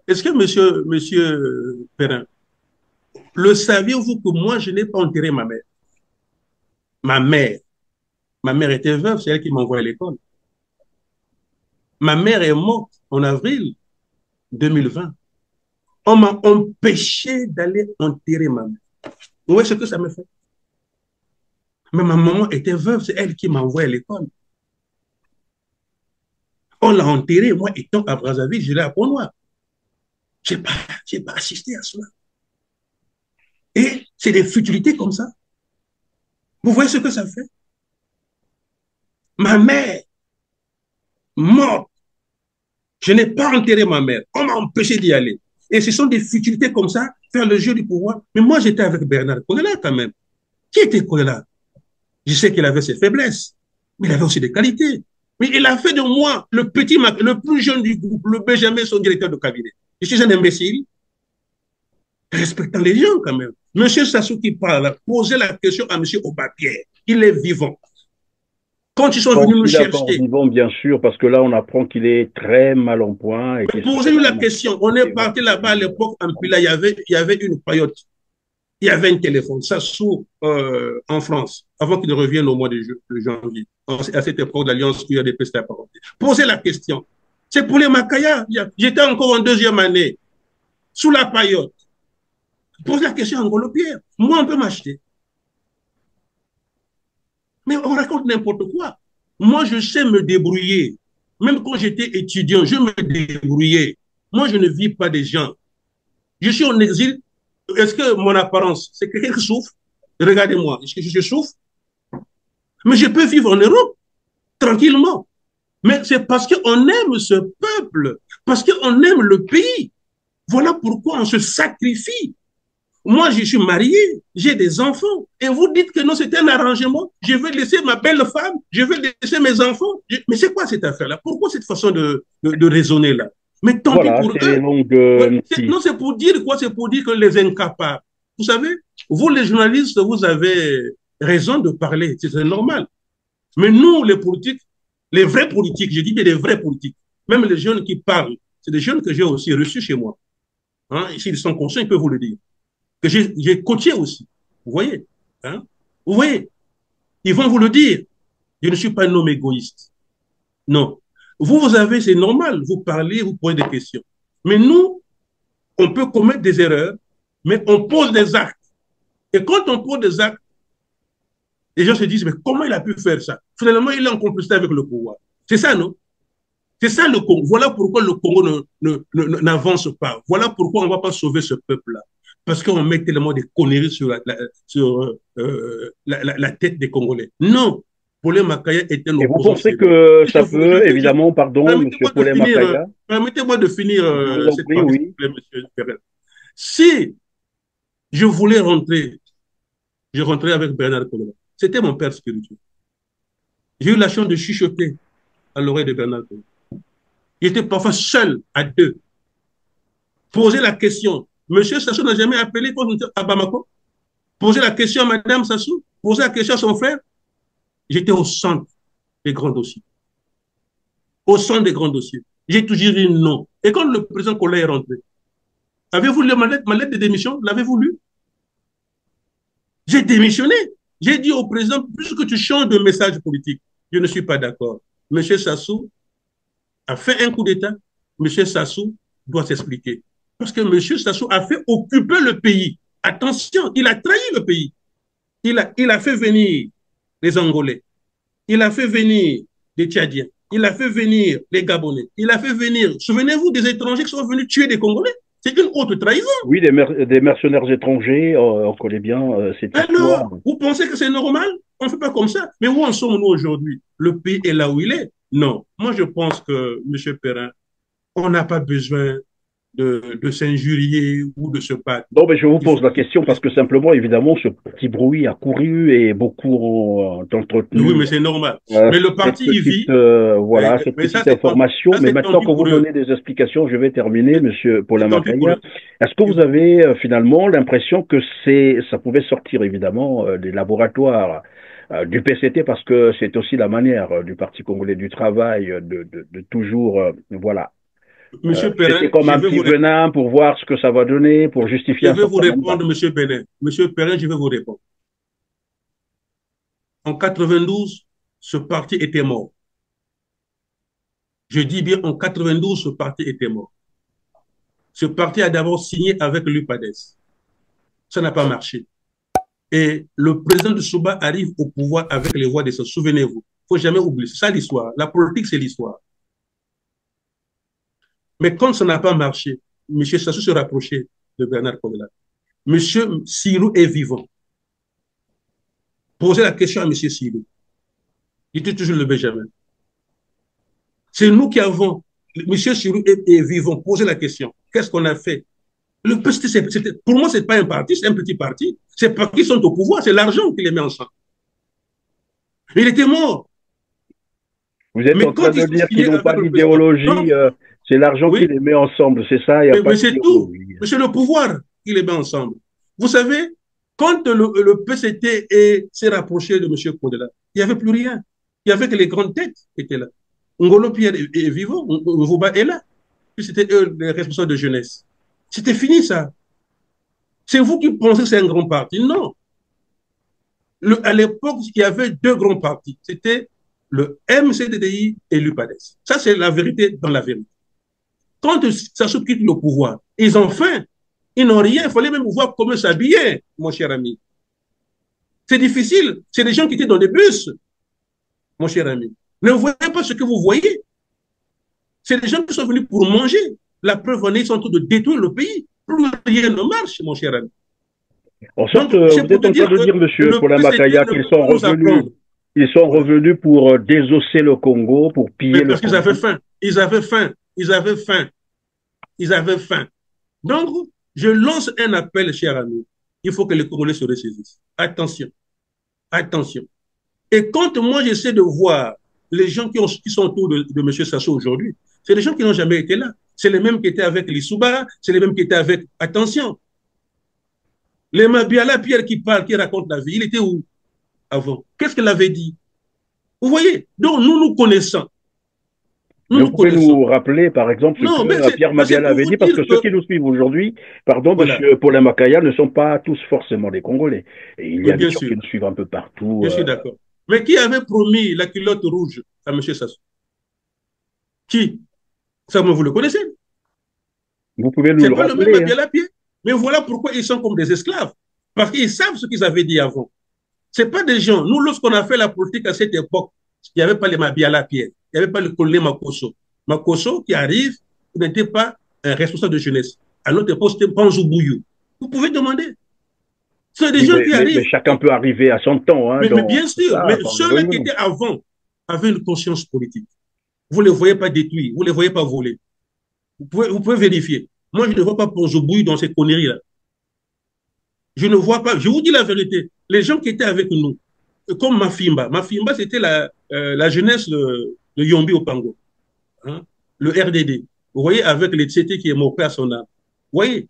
Est-ce que, monsieur Perrin, le saviez-vous que moi, je n'ai pas enterré ma mère? Ma mère était veuve, c'est elle qui m'envoie à l'école. Ma mère est morte en avril 2020. On m'a empêché d'aller enterrer ma mère. Vous voyez ce que ça me fait? Mais ma maman était veuve, c'est elle qui m'envoie à l'école. On l'a enterrée, moi étant à Brazzaville, je l'ai à Pont-Noir. Je n'ai pas assisté à cela. Et c'est des futilités comme ça. Vous voyez ce que ça fait? Ma mère, morte, je n'ai pas enterré ma mère. On m'a empêché d'y aller. Et ce sont des futilités comme ça, faire le jeu du pouvoir. Mais moi, j'étais avec Bernard Kolela quand même. Qui était Kolela? Je sais qu'il avait ses faiblesses, mais il avait aussi des qualités. Mais il a fait de moi le plus jeune du groupe, le Benjamin, son directeur de cabinet. Je suis un imbécile, respectant les gens quand même. Monsieur Sassou qui parle, posez la question à monsieur Obapierre. Il est vivant. Quand ils sont venus nous chercher. Vivant, bien sûr, parce que là, on apprend qu'il est très mal en point. Posez-nous la question. On est parti là-bas à l'époque, en Pila, il y avait une paillote. Il y avait un téléphone, Sassou en France, avant qu'il ne revienne au mois de janvier. À cette époque d'Alliance, il y a des pestes à parenté. Posez la question. C'est pour les Makaya. J'étais encore en deuxième année, sous la paillote. Posez la question à Ngolo Pierre. Moi, on peut m'acheter. Mais on raconte n'importe quoi. Moi, je sais me débrouiller. Même quand j'étais étudiant, je me débrouillais. Moi, je ne vis pas des gens. Je suis en exil. Est-ce que mon apparence, c'est quelqu'un qui souffre? Regardez-moi, est-ce que je souffre? Mais je peux vivre en Europe, tranquillement. Mais c'est parce qu'on aime ce peuple, parce qu'on aime le pays. Voilà pourquoi on se sacrifie. Moi, je suis marié, j'ai des enfants, et vous dites que non, c'est un arrangement, je vais laisser ma belle femme, je vais laisser mes enfants. Mais c'est quoi cette affaire-là? Pourquoi cette façon de raisonner là? Mais tant pis Voilà, pour c'est eux. Non, c'est pour dire quoi? C'est pour dire que les incapables. Vous savez, vous les journalistes, vous avez raison de parler, c'est normal. Mais nous, les politiques, les vrais politiques, je dis bien les vrais politiques, même les jeunes qui parlent, c'est des jeunes que j'ai aussi reçus chez moi. Hein? S'ils sont conscients, ils peuvent vous le dire. Que j'ai coaché aussi. Vous voyez, hein? Vous voyez, ils vont vous le dire. Je ne suis pas un homme égoïste. Non. Vous avez, c'est normal, vous parlez, vous posez des questions. Mais nous, on peut commettre des erreurs, mais on pose des actes. Et quand on pose des actes, les gens se disent, mais comment il a pu faire ça? Finalement, il est en complicité avec le pouvoir. C'est ça, non? C'est ça le Congo. Voilà pourquoi le Congo n'avance pas. Voilà pourquoi on ne va pas sauver ce peuple-là. Parce qu'on met tellement de conneries sur la tête des Congolais. Non. Paulin Makaya est un opposant. Et vous pensez que ça peut, évidemment, pardon, M. Paulin Makaya. Permettez-moi de finir cette partie, oui. M. Perel. Si je voulais rentrer, je rentrais avec Bernard Kourouga. C'était mon père spirituel. J'ai eu la chance de chuchoter à l'oreille de Bernard Kourouga. Il était parfois seul, à deux. Poser la question. Monsieur Sassou n'a jamais appelé à Bamako. Poser la question à Madame Sassou. Poser la question à son frère. J'étais au centre des grands dossiers. Au centre des grands dossiers. J'ai toujours dit non. Et quand le président Kola est rentré, avez-vous lu ma lettre de démission? L'avez-vous lu? J'ai démissionné. J'ai dit au président, puisque tu changes de message politique, je ne suis pas d'accord. Monsieur Sassou a fait un coup d'État. Monsieur Sassou doit s'expliquer. Parce que Monsieur Sassou a fait occuper le pays. Attention, il a trahi le pays. Il a fait venir les Angolais. Il a fait venir les Tchadiens. Il a fait venir les Gabonais. Il a fait venir, souvenez-vous, des étrangers qui sont venus tuer des Congolais. C'est une haute trahison. Oui, des mercenaires étrangers, on connaît bien cette histoire. Alors, vous pensez que c'est normal? On ne fait pas comme ça. Mais où en sommes-nous aujourd'hui? Le pays est là où il est? Non. Moi, je pense que, M. Perrin, on n'a pas besoin de s'injurier ou de se battre. Non, mais je vous pose la question parce que simplement, évidemment, ce petit bruit a couru et beaucoup ont entretenu. Oui, mais c'est normal. Mais le parti y vit. Voilà, cette petite information. Mais maintenant que vous donnez des explications, je vais terminer, Monsieur Paulin Makaya. Est-ce que vous avez finalement l'impression que ça pouvait sortir évidemment des laboratoires du PCT parce que c'est aussi la manière du Parti congolais du travail de toujours, voilà. Monsieur Perrin, c'était comme un petit venin pour voir ce que ça va donner, pour justifier. Je vais vous répondre, Monsieur Perrin. Monsieur Perrin, je vais vous répondre. En 92, ce parti était mort. Je dis bien en 92, ce parti était mort. Ce parti a d'abord signé avec l'UPADES. Ça n'a pas marché. Et le président de Souba arrive au pouvoir avec les voix de ça. Souvenez-vous. Il ne faut jamais oublier. C'est ça l'histoire. La politique, c'est l'histoire. Mais quand ça n'a pas marché, M. Sassou se rapprochait de Bernard Kourouga. M. Sirou est vivant. Posez la question à M. Sirou. Il était toujours le Benjamin. C'est nous qui avons, M. Sirou est vivant. Posez la question. Qu'est-ce qu'on a fait? Le PCT, pour moi, ce n'est pas un parti, c'est un petit parti. C'est parce qu'ils sont au pouvoir, c'est l'argent qui les met ensemble. Il était mort. Vous êtes en train de dire qu'ils n'ont pas d'idéologie, c'est l'argent qui les met ensemble, c'est ça? Mais c'est tout. C'est le pouvoir qui les met ensemble. Vous savez, quand le PCT s'est rapproché de M. Kourouga, il n'y avait plus rien. Il n'y avait que les grandes têtes qui étaient là. Ngolo Pierre est vivant, Ngouba est là. Puis c'était eux les responsables de jeunesse. C'était fini ça. C'est vous qui pensez que c'est un grand parti. Non. À l'époque, il y avait deux grands partis. C'était le MCDDI et l'UPADES. Ça, c'est la vérité dans la vérité. Quand Sassou quitte le pouvoir, ils ont faim. Ils n'ont rien. Il fallait même voir comment s'habiller, mon cher ami. C'est difficile. C'est des gens qui étaient dans des bus, mon cher ami. Ne voyez pas ce que vous voyez. C'est des gens qui sont venus pour manger. La preuve en est, ils sont en train de détruire le pays. Plus rien ne marche, mon cher ami. En fait, vous êtes en train de dire, monsieur Paulin Makaya, qu'ils sont revenus. Ils sont revenus pour désosser le Congo, pour piller Mais parce le qu'ils avaient Congo. faim. Ils avaient faim. Ils avaient faim. Ils avaient faim. Donc, je lance un appel, cher ami. Il faut que les Congolais se ressaisissent. Attention. Attention. Et quand moi, j'essaie de voir les gens qui sont autour de M. Sassou aujourd'hui, c'est des gens qui n'ont jamais été là. C'est les mêmes qui étaient avec les Souba, c'est les mêmes qui étaient avec... Attention. Les Mabiala, Pierre qui parle, qui raconte la vie, il était où avant? Qu'est-ce qu'il avait dit? Vous voyez? Donc, nous connaissons. Mais vous pouvez nous rappeler, par exemple, ce que Pierre Mabiala avait dit, parce que ceux qui nous suivent aujourd'hui, pardon, voilà. M. Paulin Makaya, ne sont pas tous forcément des Congolais. Et il y a des gens qui nous suivent un peu partout. Je suis d'accord. Mais qui avait promis la culotte rouge à M. Sassou? Qui? Ça, vous le connaissez? Vous pouvez nous le rappeler. C'est pas le même Mabiala Pierre. Mais voilà pourquoi ils sont comme des esclaves. Parce qu'ils savent ce qu'ils avaient dit avant. Ce pas des gens. Nous, lorsqu'on a fait la politique à cette époque, il n'y avait pas les Mabiala Pierre. Il n'y avait pas le colonel Makosso. Makosso qui arrive, il n'était pas un responsable de jeunesse. À notre époque, c'était Panzou Bouyou. Vous pouvez demander. C'est des gens qui arrivent. Mais chacun peut arriver à son temps. Hein, mais bien sûr. Mais ceux-là qui étaient avant avaient une conscience politique. Vous ne les voyez pas détruits. Vous ne les voyez pas voler. Vous pouvez vérifier. Moi, je ne vois pas Panzou Bouyou dans ces conneries-là. Je ne vois pas. Je vous dis la vérité. Les gens qui étaient avec nous, comme Mafimba. Mafimba, c'était la jeunesse de Yombi Opango. Hein? Le RDD. Vous voyez, avec les Tsete qui est mort à son âme. Vous voyez,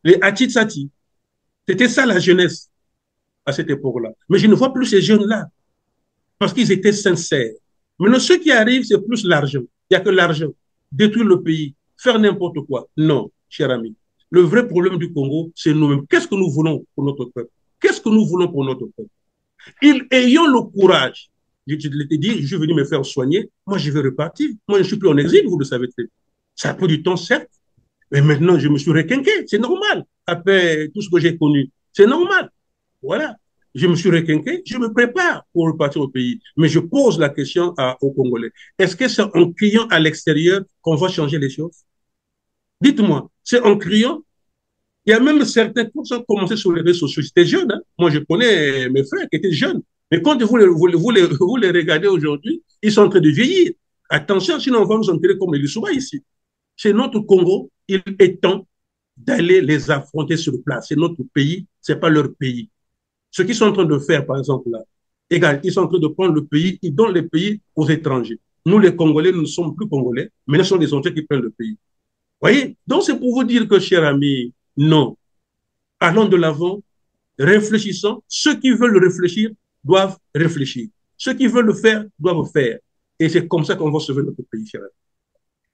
les Atitsati. C'était ça la jeunesse à cette époque-là. Mais je ne vois plus ces jeunes-là. Parce qu'ils étaient sincères. Maintenant, ceux qui arrivent, c'est plus l'argent. Il n'y a que l'argent. Détruire le pays, faire n'importe quoi. Non, cher ami. Le vrai problème du Congo, c'est nous-mêmes. Qu'est-ce que nous voulons pour notre peuple? Qu'est-ce que nous voulons pour notre peuple? Ayons le courage. Je t'ai dit, je suis venu me faire soigner. Moi, je vais repartir. Moi, je ne suis plus en exil, vous le savez très bien. Ça a pris du temps, certes. Mais maintenant, je me suis requinqué. C'est normal. Après tout ce que j'ai connu. C'est normal. Voilà. Je me suis requinqué. Je me prépare pour repartir au pays. Mais je pose la question aux Congolais. Est-ce que c'est en criant à l'extérieur qu'on va changer les choses? Dites-moi, c'est en criant. Il y a même certains qui ont commencé sur les réseaux sociaux. J'étais jeune. Hein? Moi, je connais mes frères qui étaient jeunes. Mais quand vous les regardez aujourd'hui, ils sont en train de vieillir. Attention, sinon on va nous enterrer comme les Souba ici. C'est notre Congo. Il est temps d'aller les affronter sur place. C'est notre pays, ce n'est pas leur pays. Ce qu'ils sont en train de faire, par exemple, là, égal, ils sont en train de prendre le pays, ils donnent le pays aux étrangers. Nous, les Congolais, nous ne sommes plus Congolais, mais ce sont les étrangers qui prennent le pays. Voyez? Donc, c'est pour vous dire que, chers amis, non. Allons de l'avant, réfléchissons. Ceux qui veulent réfléchir doivent réfléchir. Ceux qui veulent le faire doivent le faire. Et c'est comme ça qu'on va sauver notre pays, chers amis.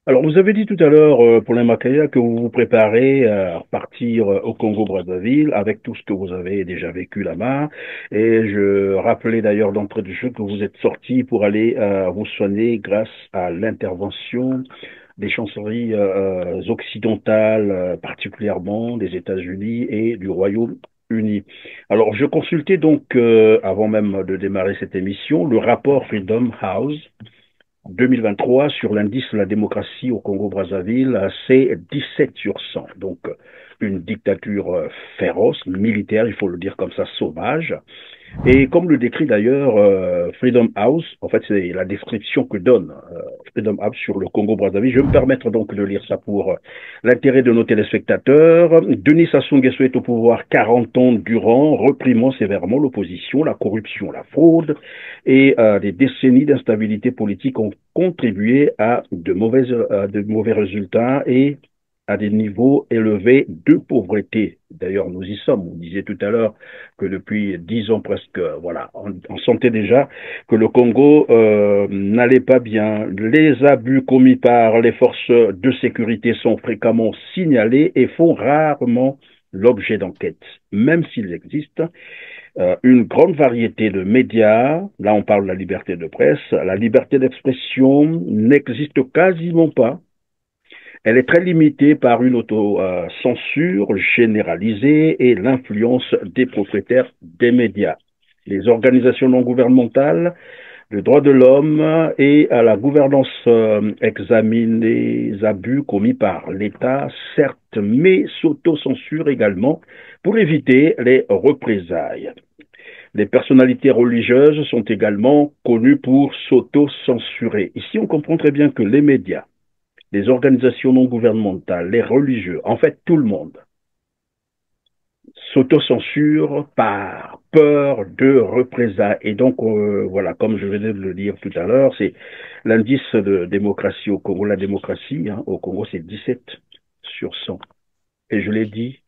Alors, vous avez dit tout à l'heure, Paulin Makaya, que vous vous préparez à partir au Congo-Brazzaville avec tout ce que vous avez déjà vécu là-bas. Et je rappelais d'ailleurs d'entrée de jeu que vous êtes sorti pour aller vous soigner grâce à l'intervention des chancelleries occidentales, particulièrement des États-Unis et du Royaume-Uni. Alors, je consultais donc, avant même de démarrer cette émission, le rapport Freedom House 2023 sur l'indice de la démocratie au Congo-Brazzaville, c'est 17 sur 100. Donc, une dictature féroce, militaire, il faut le dire comme ça, sauvage. Et comme le décrit d'ailleurs Freedom House, en fait c'est la description que donne Freedom House sur le Congo-Brazzaville. Je vais me permettre donc de lire ça pour l'intérêt de nos téléspectateurs. Denis Sassou Nguesso est au pouvoir 40 ans durant, reprimant sévèrement l'opposition, la corruption, la fraude et des décennies d'instabilité politique ont contribué à de mauvais résultats et à des niveaux élevés de pauvreté. D'ailleurs, nous y sommes. On disait tout à l'heure que depuis 10 ans presque, voilà, on sentait déjà que le Congo n'allait pas bien. Les abus commis par les forces de sécurité sont fréquemment signalés et font rarement l'objet d'enquêtes. Même s'il existe une grande variété de médias, là on parle de la liberté de presse, la liberté d'expression n'existe quasiment pas. Elle est très limitée par une autocensure généralisée et l'influence des propriétaires des médias. Les organisations non gouvernementales, le droit de l'homme et à la gouvernance examinent les abus commis par l'État, certes, mais s'autocensurent également pour éviter les représailles. Les personnalités religieuses sont également connues pour s'auto-censurer. Ici, on comprend très bien que les médias, les organisations non gouvernementales, les religieux, en fait tout le monde, s'autocensure par peur de représailles. Et donc, voilà, comme je venais de le dire tout à l'heure, c'est l'indice de démocratie au Congo. La démocratie, hein, au Congo, c'est 17 sur 100. Et je l'ai dit,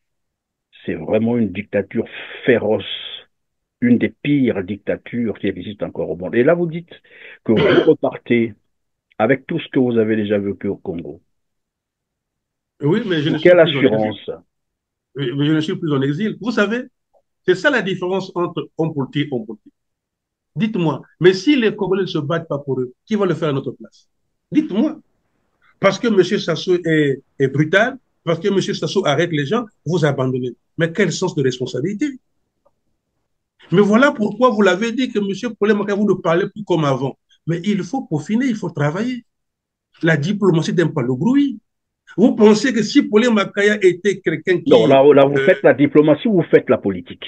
c'est vraiment une dictature féroce, une des pires dictatures qui existent encore au monde. Et là, vous dites que vous repartez avec tout ce que vous avez déjà vécu au Congo. Oui, mais je ne suis Quelle plus en exil. assurance? Mais je ne suis plus en exil. Vous savez, c'est ça la différence entre homme politique et homme politique. Dites-moi, mais si les Congolais ne se battent pas pour eux, qui va le faire à notre place? Dites-moi. Parce que M. Sassou est brutal, parce que M. Sassou arrête les gens, vous abandonnez. Mais quel sens de responsabilité? Mais voilà pourquoi vous l'avez dit que M. Polé-Makaya, vous ne parlez plus comme avant. Mais il faut peaufiner, il faut travailler. La diplomatie n'aime pas le bruit. Vous pensez que si Polé-Makaya était quelqu'un qui... Non, là vous faites la diplomatie ou vous faites la politique?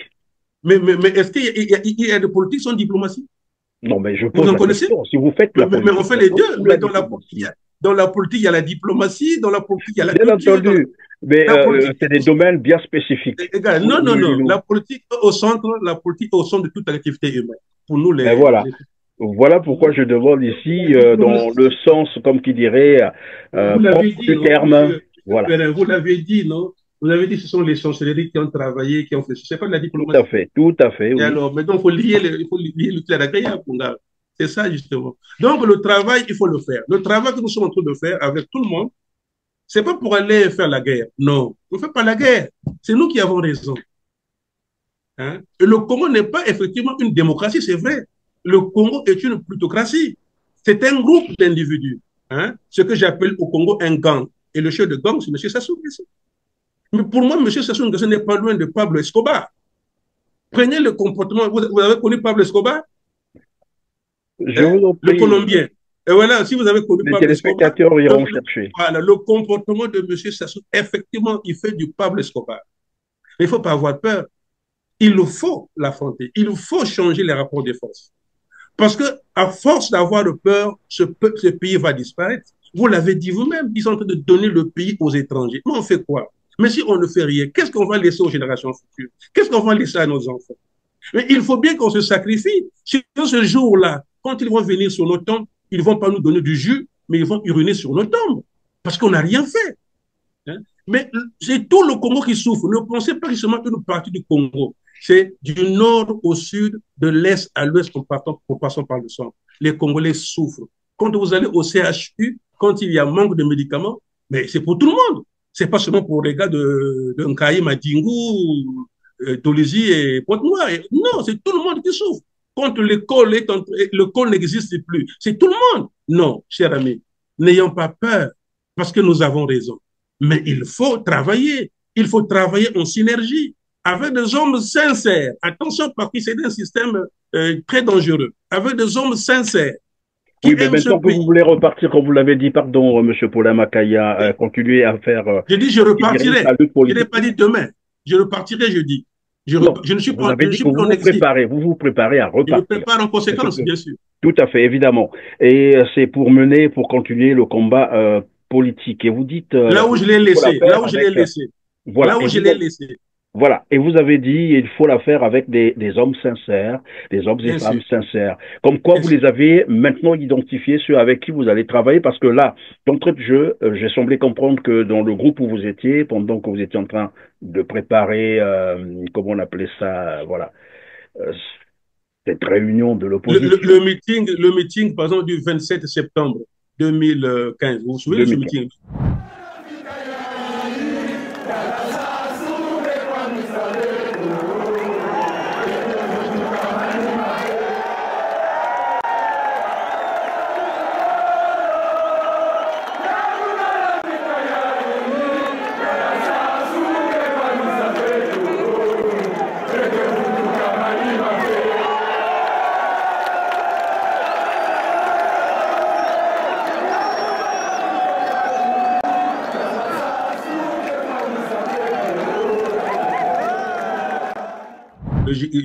Mais est-ce qu'il y a des politiques sans diplomatie? Non, mais je Vous pose en la connaissez? question. Si vous faites la politique, Mais on fait les deux. Mais dans la diplomatie. politique, il y a la diplomatie, dans la politique, il y a la Bien culture. entendu, mais c'est des domaines bien spécifiques. Non, non, non. La politique au centre, la politique au centre de toute activité humaine. Pour nous, Mais voilà pourquoi je demande ici, dans le sens, comme qui dirait, du terme. Voilà. Vous l'avez dit, non? Vous avez dit que ce sont les chancelleries qui ont travaillé, qui ont fait. Ce n'est pas de la diplomatie. Tout à fait. Oui. Et alors, maintenant, il faut lier l'utile à l'agréable. C'est ça, justement. Donc, le travail, il faut le faire. Le travail que nous sommes en train de faire avec tout le monde, ce n'est pas pour aller faire la guerre. Non, on ne fait pas la guerre. C'est nous qui avons raison. Hein? Et le Congo n'est pas effectivement une démocratie, c'est vrai. Le Congo est une plutocratie. C'est un groupe d'individus. Hein? Ce que j'appelle au Congo un gang. Et le chef de gang, c'est M. Sassou Nguesso. Mais pour moi, M. Sassou Nguesso n'est pas loin de Pablo Escobar. Prenez le comportement. Vous avez connu Pablo Escobar? Le Colombien. Et voilà, si vous avez connu les Pablo Escobar, téléspectateurs iront chercher. Voilà, le comportement de M. Sassou, effectivement, il fait du Pablo Escobar. Mais il ne faut pas avoir peur. Il faut l'affronter. Il faut changer les rapports de force. Parce que à force d'avoir peur, ce pays va disparaître. Vous l'avez dit vous-même, ils sont en train de donner le pays aux étrangers. Mais on fait quoi? Mais si on ne fait rien, qu'est-ce qu'on va laisser aux générations futures? Qu'est-ce qu'on va laisser à nos enfants? Mais il faut bien qu'on se sacrifie. Sur ce jour-là, quand ils vont venir sur nos tombes, ils ne vont pas nous donner du jus, mais ils vont uriner sur nos tombes. Parce qu'on n'a rien fait. Hein? Mais c'est tout le Congo qui souffre. Ne pensez pas que c'est seulement une partie du Congo. C'est du nord au sud, de l'est à l'ouest, en passant par le centre. Les Congolais souffrent. Quand vous allez au CHU, quand il y a manque de médicaments, mais c'est pour tout le monde. C'est pas seulement pour les gars de Nkaï, Madingou, Tolizi et Pointe-Noire. Non, c'est tout le monde qui souffre. Quand l'école n'existe plus, c'est tout le monde. Non, cher ami, n'ayons pas peur, parce que nous avons raison. Mais il faut travailler. Il faut travailler en synergie avec des hommes sincères. Attention, parce que c'est un système très dangereux. Avec des hommes sincères. Oui, mais maintenant que vous voulez repartir, comme vous l'avez dit, pardon, M. Polé-Makaya, continuer à faire... je dis, je repartirai. Je n'ai pas dit demain. Je repartirai, je dis. Je ne suis pas vous vous préparez à repartir. Je me prépare en conséquence, bien sûr. Tout à fait, évidemment. Et c'est pour continuer le combat politique. Et vous dites... là où je l'ai laissé. Là où je l'ai laissé. Voilà. Là où je l'ai laissé. Voilà, et vous avez dit il faut la faire avec des hommes sincères, des hommes et femmes sincères. Comme quoi vous les avez maintenant identifiés, ceux avec qui vous allez travailler, parce que là, d'entrée de jeu, j'ai semblé comprendre que dans le groupe où vous étiez, pendant que vous étiez en train de préparer, comment on appelait ça, voilà, cette réunion de l'opposition. Le meeting, par exemple, du 27 septembre 2015, vous vous souvenez de ce meeting?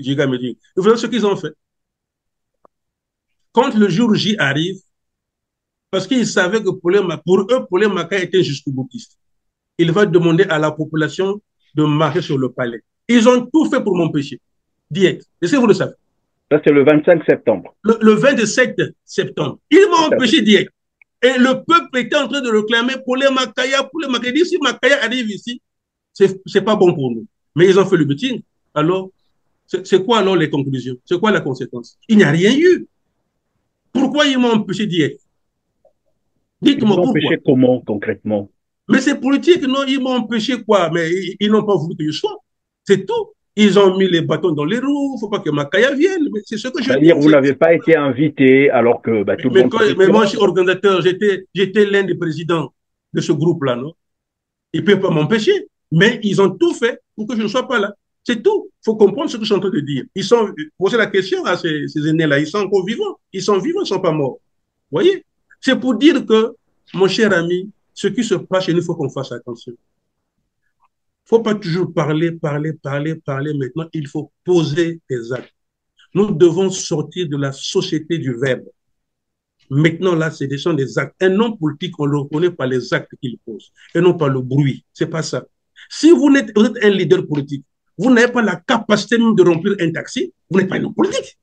Giga me dit. Vous voyez ce qu'ils ont fait? Quand le jour J arrive, parce qu'ils savaient que pour eux, Paulin Maca était jusqu'au boutiste. Il va demander à la population de marcher sur le palais. Ils ont tout fait pour m'empêcher. Direct. Est-ce que vous le savez? Ça, c'est le 25 septembre. Le 27 septembre. Ils m'ont empêché direct. Et le peuple était en train de réclamer Paulin Macaya. Il dit, si Macaya arrive ici, c'est pas bon pour nous. Mais ils ont fait le meeting. Alors, c'est quoi alors les conclusions? C'est quoi la conséquence? Il n'y a rien eu. Pourquoi ils m'ont empêché direct? Dites-moi pourquoi. Empêché comment, concrètement? Mais c'est politique, non? Ils m'ont empêché quoi? Mais ils n'ont pas voulu que je sois. C'est tout. Ils ont mis les bâtons dans les roues. Il ne faut pas que Macaya vienne. C'est ce que je veux dire. C'est-à-dire, vous n'avez pas été invité alors que tout le monde... Mais moi, je suis organisateur. J'étais l'un des présidents de ce groupe-là, non? Ils ne peuvent pas m'empêcher. Mais ils ont tout fait pour que je ne sois pas là. C'est tout. Il faut comprendre ce que je suis en train de dire. Ils sont posez la question à ces aînés-là. Ils sont encore vivants. Ils sont vivants, ils ne sont pas morts. Vous voyez? C'est pour dire que, mon cher ami, ce qui se passe chez nous, il faut qu'on fasse attention. Il ne faut pas toujours parler. Maintenant, il faut poser des actes. Nous devons sortir de la société du verbe. Maintenant, là, ce sont des actes. Un homme politique, on le reconnaît par les actes qu'il pose et non par le bruit. Ce n'est pas ça. Si vous êtes un leader politique, vous n'avez pas la capacité même de remplir un taxi, vous n'êtes pas un homme politique.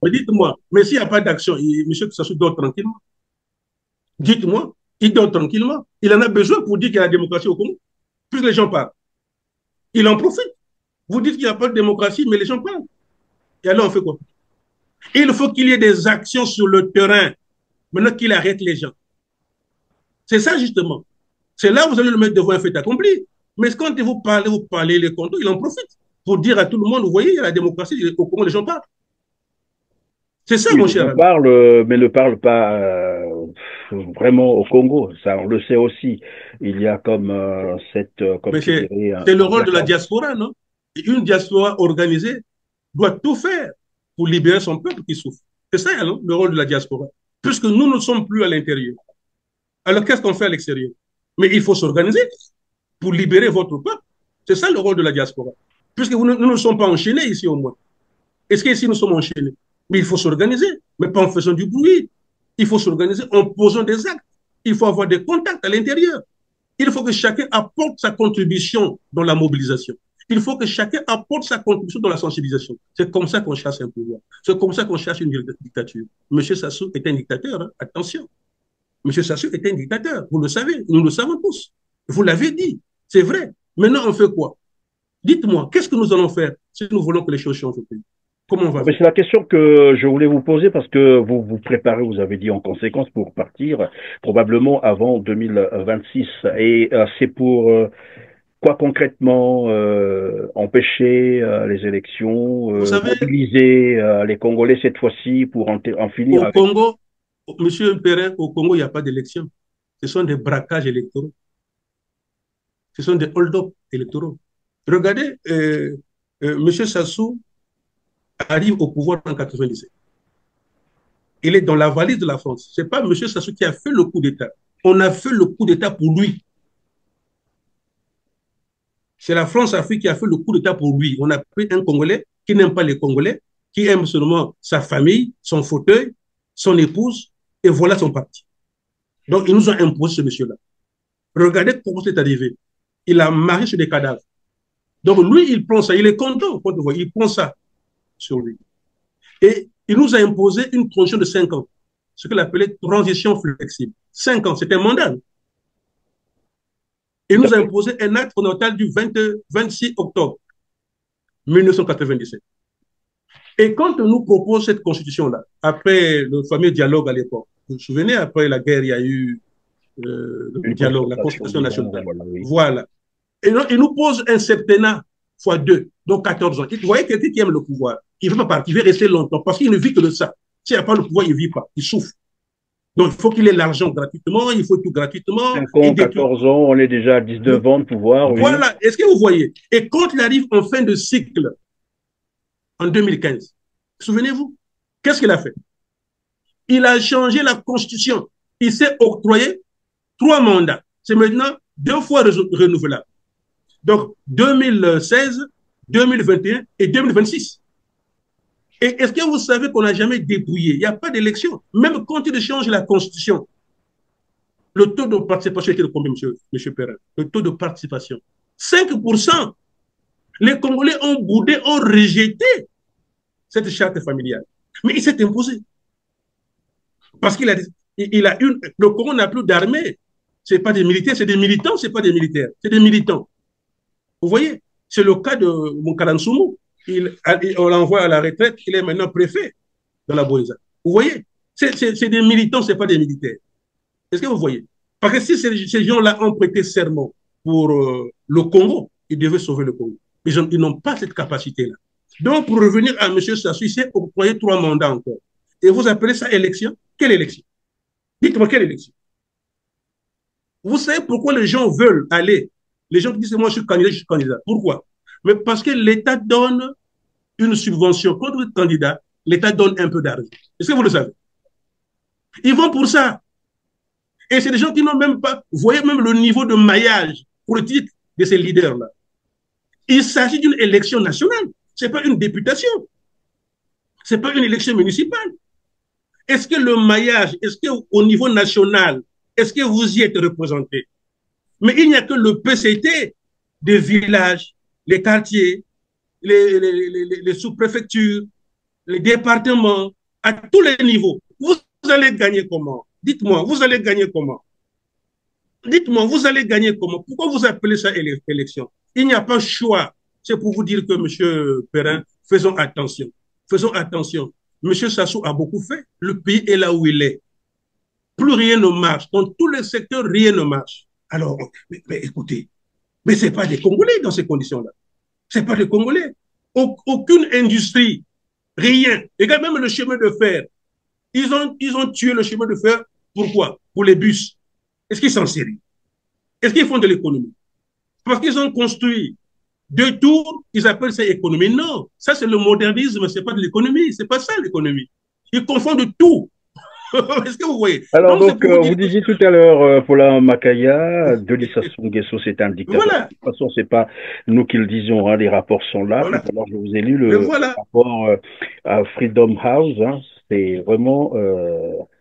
Mais dites-moi, mais s'il n'y a pas d'action, M. Sassou dort tranquillement. Dites-moi, il dort tranquillement. Il en a besoin pour dire qu'il y a la démocratie au Congo. Plus les gens parlent. Il en profite. Vous dites qu'il n'y a pas de démocratie, mais les gens parlent. Et alors, on fait quoi? Il faut qu'il y ait des actions sur le terrain. Maintenant qu'il arrête les gens. C'est ça, justement. C'est là où vous allez le mettre devant un fait accompli. Mais quand vous parlez, les contos, il en profite pour dire à tout le monde, vous voyez, il y a la démocratie, au Congo, les gens parlent. C'est ça, mon cher ami. Mais ne parle pas vraiment au Congo. Ça, on le sait aussi. Il y a comme c'est le rôle de la diaspora, non? Une diaspora organisée doit tout faire pour libérer son peuple qui souffre. C'est ça, non? Le rôle de la diaspora. Puisque nous ne sommes plus à l'intérieur. Alors, qu'est-ce qu'on fait à l'extérieur? Mais il faut s'organiser pour libérer votre peuple. C'est ça le rôle de la diaspora. Puisque nous ne sommes pas enchaînés ici au moins. Est-ce qu'ici nous sommes enchaînés? Mais il faut s'organiser, mais pas en faisant du bruit. Il faut s'organiser en posant des actes. Il faut avoir des contacts à l'intérieur. Il faut que chacun apporte sa contribution dans la mobilisation. Il faut que chacun apporte sa contribution dans la sensibilisation. C'est comme ça qu'on cherche un pouvoir. C'est comme ça qu'on cherche une dictature. M. Sassou est un dictateur, hein? Attention. M. Sassou est un dictateur. Vous le savez, nous le savons tous. Vous l'avez dit. C'est vrai. Maintenant, on fait quoi? Dites-moi, qu'est-ce que nous allons faire si nous voulons que les choses changent au pays? Comment on va faire? C'est la question que je voulais vous poser parce que vous vous préparez, vous avez dit en conséquence, pour partir probablement avant 2026. Et c'est pour quoi concrètement? Empêcher les élections, mobiliser les Congolais cette fois-ci pour en finir avec... Congo, Monsieur Perrin, au Congo, il n'y a pas d'élection. Ce sont des braquages électoraux. Ce sont des hold-up électoraux. Regardez, M. Sassou arrive au pouvoir en 1997. Il est dans la valise de la France. Ce n'est pas M. Sassou qui a fait le coup d'État. On a fait le coup d'État pour lui. C'est la France-Afrique qui a fait le coup d'État pour lui. On a pris un Congolais qui n'aime pas les Congolais, qui aime seulement sa famille, son fauteuil, son épouse, et voilà son parti. Donc, ils nous ont imposé ce monsieur-là. Regardez comment c'est arrivé. Il a marché sur des cadavres. Donc, lui, il prend ça. Il est content. Il prend ça sur lui. Et il nous a imposé une transition de 5 ans. Ce qu'il appelait transition flexible. 5 ans, c'est un mandat. Il nous a imposé un acte fondamental du 26 octobre 1997. Et quand on nous propose cette constitution-là, après le fameux dialogue à l'époque, vous vous souvenez, après la guerre, il y a eu le dialogue, la constitution nationale. Voilà. Et donc, il nous pose un septennat fois 2, donc 14 ans. Vous voyez quelqu'un qui aime le pouvoir, il ne veut pas partir, il veut rester longtemps, parce qu'il ne vit que de ça. S'il n'y a pas le pouvoir, il ne vit pas, il souffre. Donc, il faut qu'il ait l'argent gratuitement, il faut tout gratuitement. 5 ans, 14 ans, on est déjà à 19 ans de pouvoir. Oui. Voilà, est-ce que vous voyez? Et quand il arrive en fin de cycle, en 2015, souvenez-vous, qu'est-ce qu'il a fait? Il a changé la constitution. Il s'est octroyé 3 mandats. C'est maintenant 2 fois renouvelable. Donc, 2016, 2021 et 2026. Et est-ce que vous savez qu'on n'a jamais dépouillé? Il n'y a pas d'élection. Même quand il change la constitution, le taux de participation était de combien, monsieur Perrin? Le taux de participation. 5%. Les Congolais ont boudé, ont rejeté cette charte familiale. Mais il s'est imposé. Parce qu'il a, le Congo n'a plus d'armée. Ce n'est pas des militaires, c'est des militants, ce n'est pas des militaires, c'est des militants. Vous voyez, c'est le cas de Moukalansoumu. On l'envoie à la retraite, il est maintenant préfet dans la Boïsa. Vous voyez, c'est des militants, ce n'est pas des militaires. Est-ce que vous voyez? Parce que si ces gens-là ont prêté serment pour le Congo, ils devaient sauver le Congo. Ils n'ont pas cette capacité-là. Donc, pour revenir à M. Sassou, il s'est octroyé 3 mandats encore. Et vous appelez ça élection? Quelle élection? Dites-moi quelle élection? Vous savez pourquoi les gens veulent aller? Les gens qui disent moi je suis candidat, je suis candidat. Pourquoi? Mais parce que l'État donne une subvention. Quand vous êtes candidat, l'État donne un peu d'argent. Est-ce que vous le savez? Ils vont pour ça. Et c'est des gens qui n'ont même pas, vous voyez même le niveau de maillage politique de ces leaders-là. Il s'agit d'une élection nationale. Ce n'est pas une députation. Ce n'est pas une élection municipale. Est-ce que le maillage, est-ce qu'au niveau national, est-ce que vous y êtes représenté? Mais il n'y a que le PCT des villages, les quartiers, les sous-préfectures, les départements, à tous les niveaux. Vous allez gagner comment? Dites-moi, vous allez gagner comment? Dites-moi, vous allez gagner comment? Pourquoi vous appelez ça élection? Il n'y a pas de choix. C'est pour vous dire que, M. Perrin, faisons attention. Faisons attention. M. Sassou a beaucoup fait. Le pays est là où il est. Plus rien ne marche. Dans tous les secteurs, rien ne marche. Alors, mais écoutez, mais ce n'est pas des Congolais dans ces conditions-là. Ce n'est pas des Congolais. Aucune industrie, rien. Regarde même le chemin de fer. Ils ont tué le chemin de fer. Pourquoi? Pour les bus. Est-ce qu'ils s'en servent? Est-ce qu'ils font de l'économie? Parce qu'ils ont construit 2 tours, ils appellent ça économie. Non, ça c'est le modernisme, c'est pas de l'économie, c'est pas ça l'économie. Ils confondent tout. Est-ce que vous voyez? Alors donc, vous disiez tout à l'heure, Paula Makaya, Denis Sassou Nguesso, c'est un dictateur. Voilà. De toute façon, c'est pas nous qui le disons, hein, les rapports sont là. Voilà. Alors, je vous ai lu le rapport à Freedom House. Hein, c'est vraiment,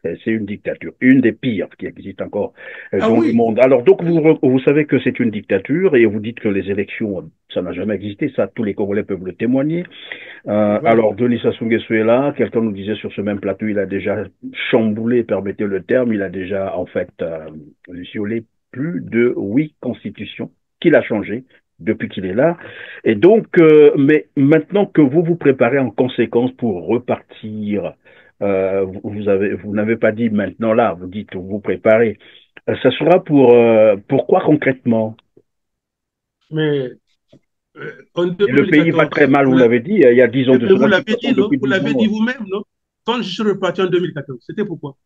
c'est une dictature, une des pires qui existe encore dans le monde. Alors donc, vous savez que c'est une dictature et vous dites que les élections, ça n'a jamais existé. Ça, tous les Congolais peuvent le témoigner. Alors, Denis Sassou Nguesso est là. Quelqu'un nous disait sur ce même plateau, il a déjà chamboulé, permettez le terme, il a déjà, en fait, violé plus de 8 constitutions qu'il a changées depuis qu'il est là. Et donc, mais maintenant que vous vous préparez en conséquence pour repartir, vous n'avez pas dit maintenant là, vous dites vous vous préparez. Ça sera pourquoi concrètement? Mais le pays va très mal, vous l'avez dit, il y a 10 ans de cela. Vous l'avez dit, non? Vous l'avez dit vous-même, non? Quand je suis reparti en 2014, c'était pourquoi?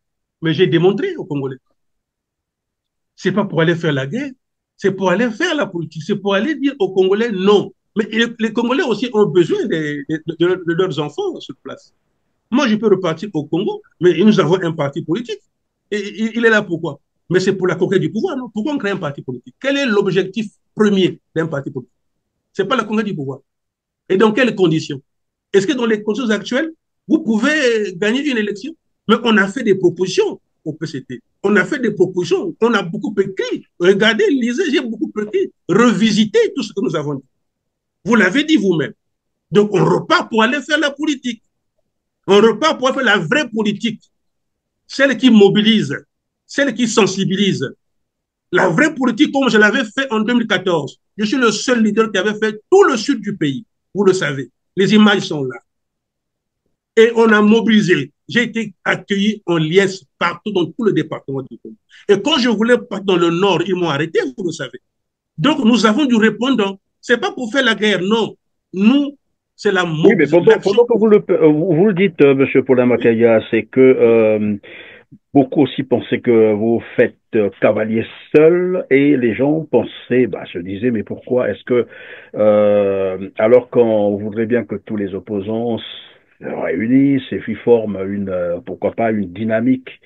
Mais j'ai démontré aux Congolais. C'est pas pour aller faire la guerre, c'est pour aller faire la politique, c'est pour aller dire aux Congolais non. Mais les Congolais aussi ont besoin de leurs enfants sur place. Moi, je peux repartir au Congo, mais nous avons un parti politique. Et il est là pourquoi? Mais c'est pour la conquête du pouvoir, non? Pourquoi on crée un parti politique? Quel est l'objectif premier d'un parti politique? Ce n'est pas la conquête du pouvoir. Et dans quelles conditions? Est-ce que dans les conditions actuelles, vous pouvez gagner une élection? Mais on a fait des propositions au PCT. On a fait des propositions. On a beaucoup écrit. Regardez, lisez, j'ai beaucoup écrit. Revisitez tout ce que nous avons dit. Vous l'avez dit vous-même. Donc, on repart pour aller faire la politique. On repart pour faire la vraie politique. Celle qui mobilise, celle qui sensibilise. La vraie politique, comme je l'avais fait en 2014. Je suis le seul leader qui avait fait tout le sud du pays. Vous le savez. Les images sont là. Et on a mobilisé. J'ai été accueilli en liesse partout dans tout le département du pays. Et quand je voulais partir dans le nord, ils m'ont arrêté, vous le savez. Donc, nous avons du répondant. Ce n'est pas pour faire la guerre, non. Nous, c'est la mobilisation. Oui, mais pendant que vous le dites, M. Paula Makaya, c'est que beaucoup aussi pensaient que vous faites cavalier seul et les gens pensaient, se disaient, mais pourquoi est-ce que, alors qu'on voudrait bien que tous les opposants se réunissent et puis forment pourquoi pas une dynamique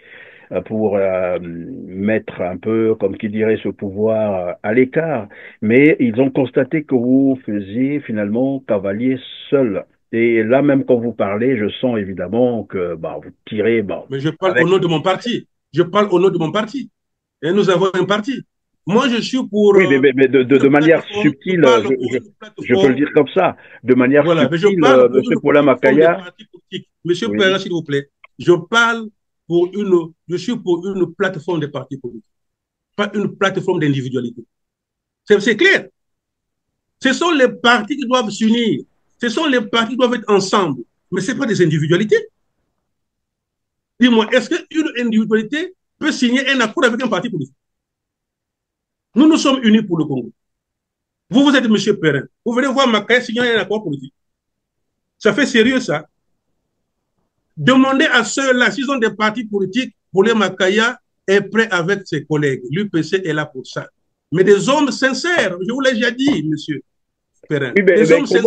pour mettre un peu, comme qui dirait, ce pouvoir à l'écart. Mais ils ont constaté que vous faisiez finalement cavalier seul. Et là, même quand vous parlez, je sens évidemment que bah, vous tirez. Bah, Mais je parle au avec... nom de mon parti. Je parle au nom de mon parti. Et nous avons un parti. Moi, je suis pour Oui, mais de manière subtile, je peux le dire comme ça. De manière voilà, mais je subtile, parle pour Monsieur une Paula plateforme de Makaya. parti politique. Monsieur Oui. Perrin, s'il vous plaît, je suis pour une plateforme de parti politique, pas une plateforme d'individualité. C'est clair. Ce sont les partis qui doivent s'unir. Ce sont les partis qui doivent être ensemble. Mais ce n'est pas des individualités. Dis-moi, est-ce qu'une individualité peut signer un accord avec un parti politique? Nous nous sommes unis pour le Congo. Vous êtes M. Perrin. Vous venez voir Makaya signer un accord politique. Ça fait sérieux, ça. Demandez à ceux-là, s'ils ont des partis politiques, Paulin Makaya est prêt avec ses collègues. L'UPC est là pour ça. Mais des hommes sincères, je vous l'ai déjà dit, monsieur Perrin. Oui, des hommes sincères.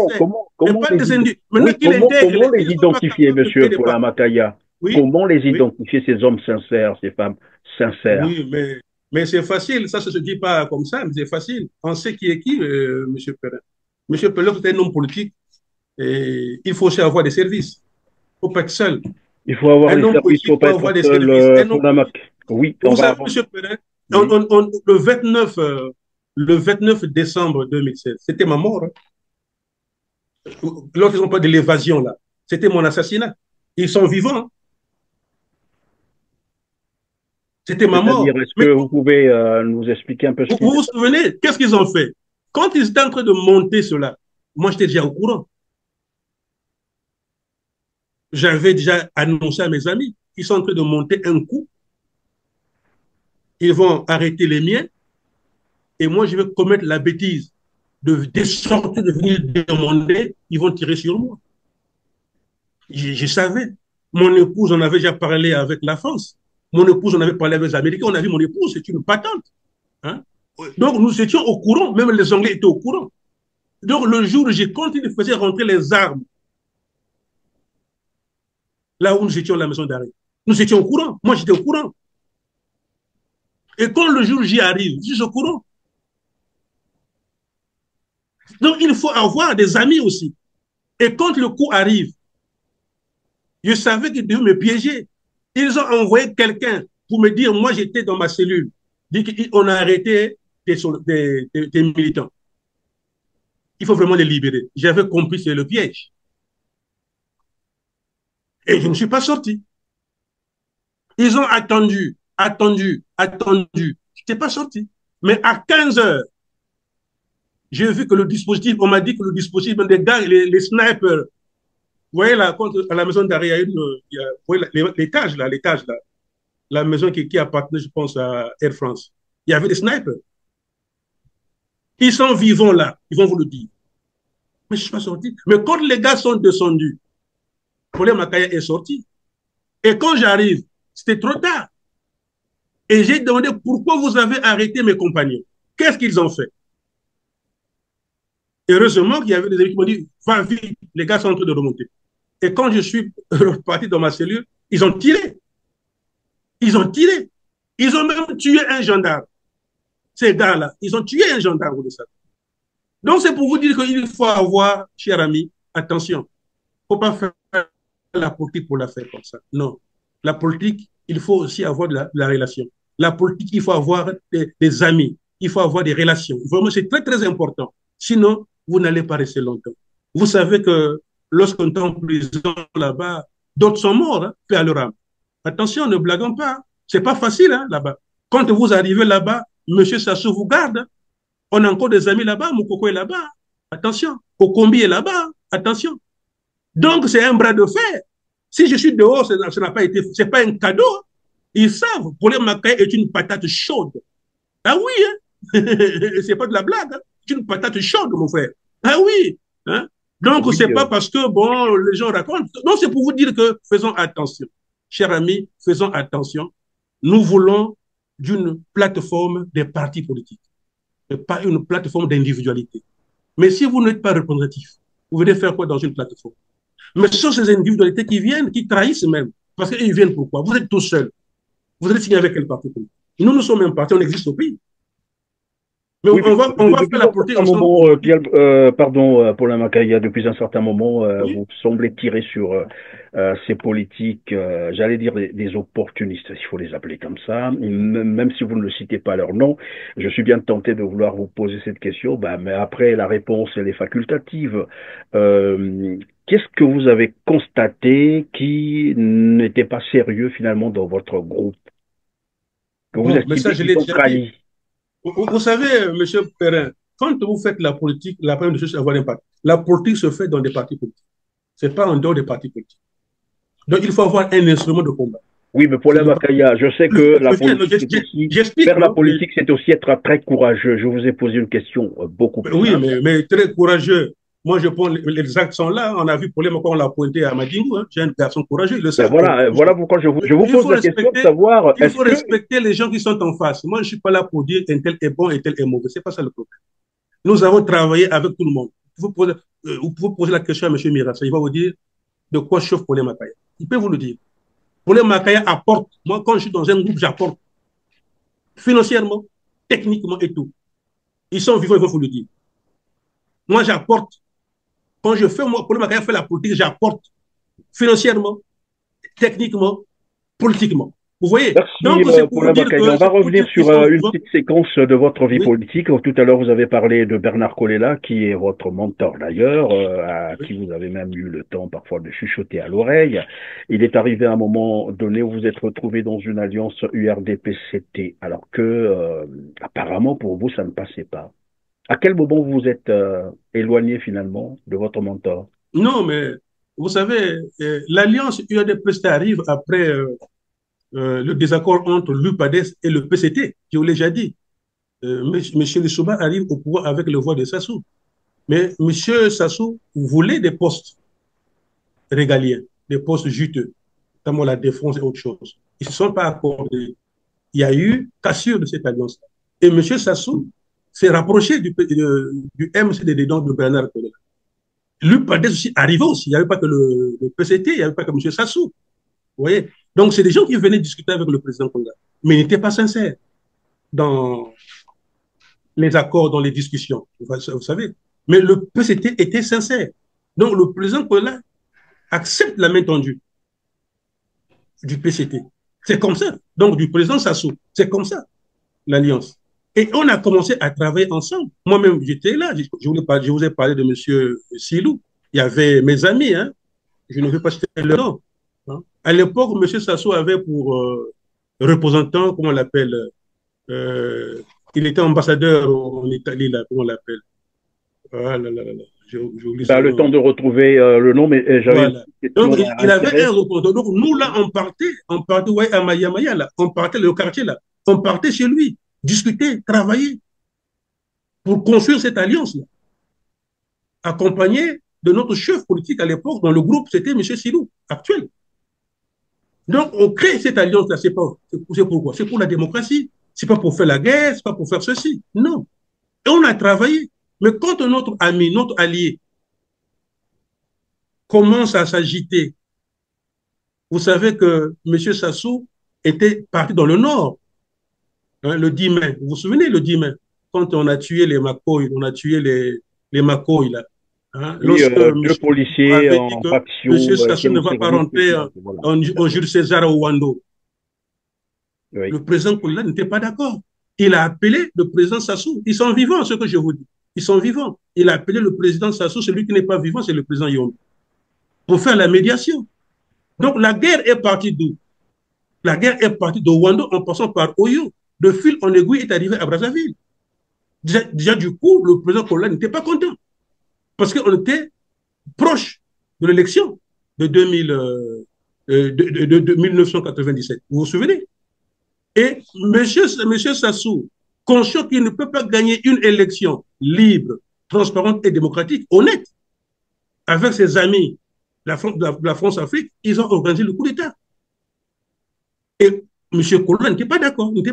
Comment les identifier, monsieur Paulin Makaya? Oui, comment les identifier, ces hommes sincères, ces femmes sincères? Oui, mais c'est facile. Ça ne se dit pas comme ça, mais c'est facile. On sait qui est qui, monsieur Perrin. Monsieur Perrin est un homme politique. Et il faut aussi avoir des services. Il ne faut pas être seul. Il faut avoir des services, il faut pas être seul. Oui, vous savez, M. Perrin, le 29 décembre 2016, c'était ma mort. Hein. Lorsqu'ils ont parlé de l'évasion, là, c'était mon assassinat. Ils sont vivants. Hein. C'était ma mort. Est-ce que vous pouvez nous expliquer un peu ce Vous vous souvenez, qu'est-ce qu'ils ont fait? Quand ils étaient en train de monter cela, moi j'étais déjà au courant. J'avais déjà annoncé à mes amis, ils sont en train de monter un coup, ils vont arrêter les miens, et moi je vais commettre la bêtise de sortir, de venir demander, ils vont tirer sur moi. Je savais. Mon épouse en avait déjà parlé avec la France. Mon épouse en avait parlé avec les Américains. On a vu mon épouse, c'est une patente. Hein? Donc nous étions au courant, même les Anglais étaient au courant. Donc le jour où j'ai continué, faisait rentrer les armes là où nous étions à la maison d'arrêt. Nous étions au courant. Moi, j'étais au courant. Et quand le jour j'y arrive, je suis au courant. Donc, il faut avoir des amis aussi. Et quand le coup arrive, je savais qu'ils devaient me piéger. Ils ont envoyé quelqu'un pour me dire, moi, j'étais dans ma cellule. Dit qu'on a arrêté des militants. Il faut vraiment les libérer. J'avais compris, c'est le piège. Et je ne suis pas sorti. Ils ont attendu. Je n'étais pas sorti. Mais à 15 heures, j'ai vu que le dispositif, on m'a dit que le dispositif, des gars, les snipers, vous voyez là, à la maison d'arrêt, l'étage là, la maison qui appartenait, je pense, à Air France. Il y avait des snipers. Ils sont vivants là, ils vont vous le dire. Mais je ne suis pas sorti. Mais quand les gars sont descendus, Paulin Makaya est sorti. Et quand j'arrive, c'était trop tard. Et j'ai demandé pourquoi vous avez arrêté mes compagnons. Qu'est-ce qu'ils ont fait? Heureusement qu'il y avait des amis qui m'ont dit, va vite, les gars sont en train de remonter. Et quand je suis reparti dans ma cellule, ils ont tiré. Ils ont tiré. Ils ont même tué un gendarme. Ces gars-là, ils ont tué un gendarme, vous le savez. Donc c'est pour vous dire qu'il faut avoir, cher ami, attention. Il ne faut pas faire la politique pour la faire comme ça. Non. La politique, il faut aussi avoir de la relation. La politique, il faut avoir des amis. Il faut avoir des relations. Vraiment, c'est très, très important. Sinon, vous n'allez pas rester longtemps. Vous savez que lorsqu'on est en prison là-bas, d'autres sont morts, hein, paix à leur âme. Attention, ne blaguons pas. C'est pas facile hein, là-bas. Quand vous arrivez là-bas, monsieur Sassou vous garde. On a encore des amis là-bas, Moukoko est là-bas. Attention. Okombi est là-bas. Attention. Donc, c'est un bras de fer. Si je suis dehors, ça n'a pas été, c'est pas un cadeau. Ils savent, Paulin Makaya est une patate chaude. Ah oui, hein? C'est pas de la blague, hein? C'est une patate chaude, mon frère. Ah oui, hein? Donc, oui, c'est pas parce que, bon, les gens racontent. Non, c'est pour vous dire que faisons attention. Chers amis, faisons attention. Nous voulons d'une plateforme des partis politiques, et pas une plateforme d'individualité. Mais si vous n'êtes pas représentatif, vous venez faire quoi dans une plateforme? Mais ce sont ces individualités qui viennent, qui trahissent même. Parce qu'ils viennent pourquoi? Vous êtes tout seul. Vous allez signer avec quel parti politique? Nous sommes un parti, on existe au pays. Mais oui, on va faire la politique ensemble. Paulin Makaya, depuis un certain moment, Oui. vous semblez tirer sur ces politiques, j'allais dire des opportunistes, il faut les appeler comme ça, même si vous ne le citez pas leur nom. Je suis bien tenté de vouloir vous poser cette question, mais après la réponse elle est facultative. Qu'est-ce que vous avez constaté qui n'était pas sérieux finalement dans votre groupe? Que vous estimez qu'ils ont trahi? Vous savez, M. Perrin, quand vous faites la politique, la première chose, c'est avoir un parti. La politique se fait dans des partis politiques. Ce n'est pas en dehors des partis politiques. Donc, il faut avoir un instrument de combat. Oui, mais Paulin Makaya, je sais que faire la politique, c'est aussi être très courageux. Je vous ai posé une question beaucoup plus oui, simple. mais très courageux. Moi, je prends les actes sont là. On a vu Paulin Makaya, on l'a pointé à Madingo. Hein. J'ai un garçon courageux, il le sait. Voilà pourquoi je vous pose la question de savoir... Il faut respecter les gens qui sont en face. Moi, je ne suis pas là pour dire un tel est bon et tel est mauvais. Ce n'est pas ça le problème. Nous avons travaillé avec tout le monde. Vous pouvez poser la question à M. Mirassa. Il va vous dire de quoi chauffe Paulin Makaya. Il peut vous le dire. Paulin Makaya apporte. Moi, quand je suis dans un groupe, j'apporte. Financièrement, techniquement et tout. Ils sont vivants, il va vous le dire. Moi, j'apporte. Quand je fais, moi, Paulin Makaya fait la politique, j'apporte. Financièrement, techniquement, politiquement. Vous voyez? Merci, donc, Paulin Makaya. On va revenir sur une petite séquence de votre vie politique. Tout à l'heure, vous avez parlé de Bernard Kolela, qui est votre mentor d'ailleurs, à qui vous avez même eu le temps parfois de chuchoter à l'oreille. Il est arrivé à un moment donné où vous êtes retrouvé dans une alliance URD-PCT, alors que apparemment pour vous, ça ne passait pas. À quel moment vous vous êtes éloigné finalement de votre mentor? Non, mais vous savez, l'alliance URD-PCT arrive après... le désaccord entre l'UPADES et le PCT, je vous l'ai déjà dit. Monsieur Lissouba arrive au pouvoir avec le voix de Sassou. Mais Monsieur Sassou voulait des postes régaliens, des postes juteux, notamment la défense et autre chose. Ils ne se sont pas accordés. Il y a eu cassure de cette alliance. Et Monsieur Sassou s'est rapproché du MCDD, donc de Bernard Kolela. L'UPADES aussi arrivait aussi. Il n'y avait pas que le PCT, il n'y avait pas que Monsieur Sassou. Vous voyez? Donc, c'est des gens qui venaient discuter avec le président Konga, mais ils n'étaient pas sincères dans les accords, dans les discussions, vous savez. Mais le PCT était sincère. Donc, le président Konga accepte la main tendue du PCT. C'est comme ça. Donc, du président Sassou, c'est comme ça, l'alliance. Et on a commencé à travailler ensemble. Moi-même, j'étais là. Je vous ai parlé de M. Silou. Il y avait mes amis, hein. Je ne vais pas citer leur nom. À l'époque, M. Sassou avait pour représentant, comment on l'appelle, il était ambassadeur en Italie, là, comment on l'appelle. Ah là là là, le temps de retrouver le nom, mais j'avais... Voilà. Donc, il avait un représentant. Donc, nous, là, on partait ouais, à Maya, là, on partait le quartier, là, on partait chez lui, discuter, travailler pour construire cette alliance-là, accompagné de notre chef politique à l'époque, dans le groupe, c'était M. Silou, actuel. Donc, on crée cette alliance-là, c'est pourquoi? C'est pour la démocratie. C'est pas pour faire la guerre, c'est pas pour faire ceci. Non. Et on a travaillé. Mais quand notre ami, notre allié, commence à s'agiter, vous savez que M. Sassou était parti dans le nord, hein, le 10 mai. Vous vous souvenez, le 10 mai, quand on a tué les Makoy, on a tué les Makoy, là. Hein, oui, deux policiers en faction. M. Sassou ne va pas rentrer en Jules César au Wando. Oui. Le président Kolela n'était pas d'accord. Il a appelé le président Sassou. Ils sont vivants, ce que je vous dis. Ils sont vivants. Il a appelé le président Sassou. Celui qui n'est pas vivant, c'est le président Yombi. Pour faire la médiation. Donc la guerre est partie d'où? La guerre est partie de Wando en passant par Oyo. De fil en aiguille est arrivé à Brazzaville. Déjà du coup, le président Kolela n'était pas content. Parce qu'on était proche de l'élection de 1997. Vous vous souvenez? Et M. Sassou, conscient qu'il ne peut pas gagner une élection libre, transparente et démocratique, honnête, avec ses amis, la France-Afrique, ils ont organisé le coup d'État. Et M. Kolela n'était pas d'accord, il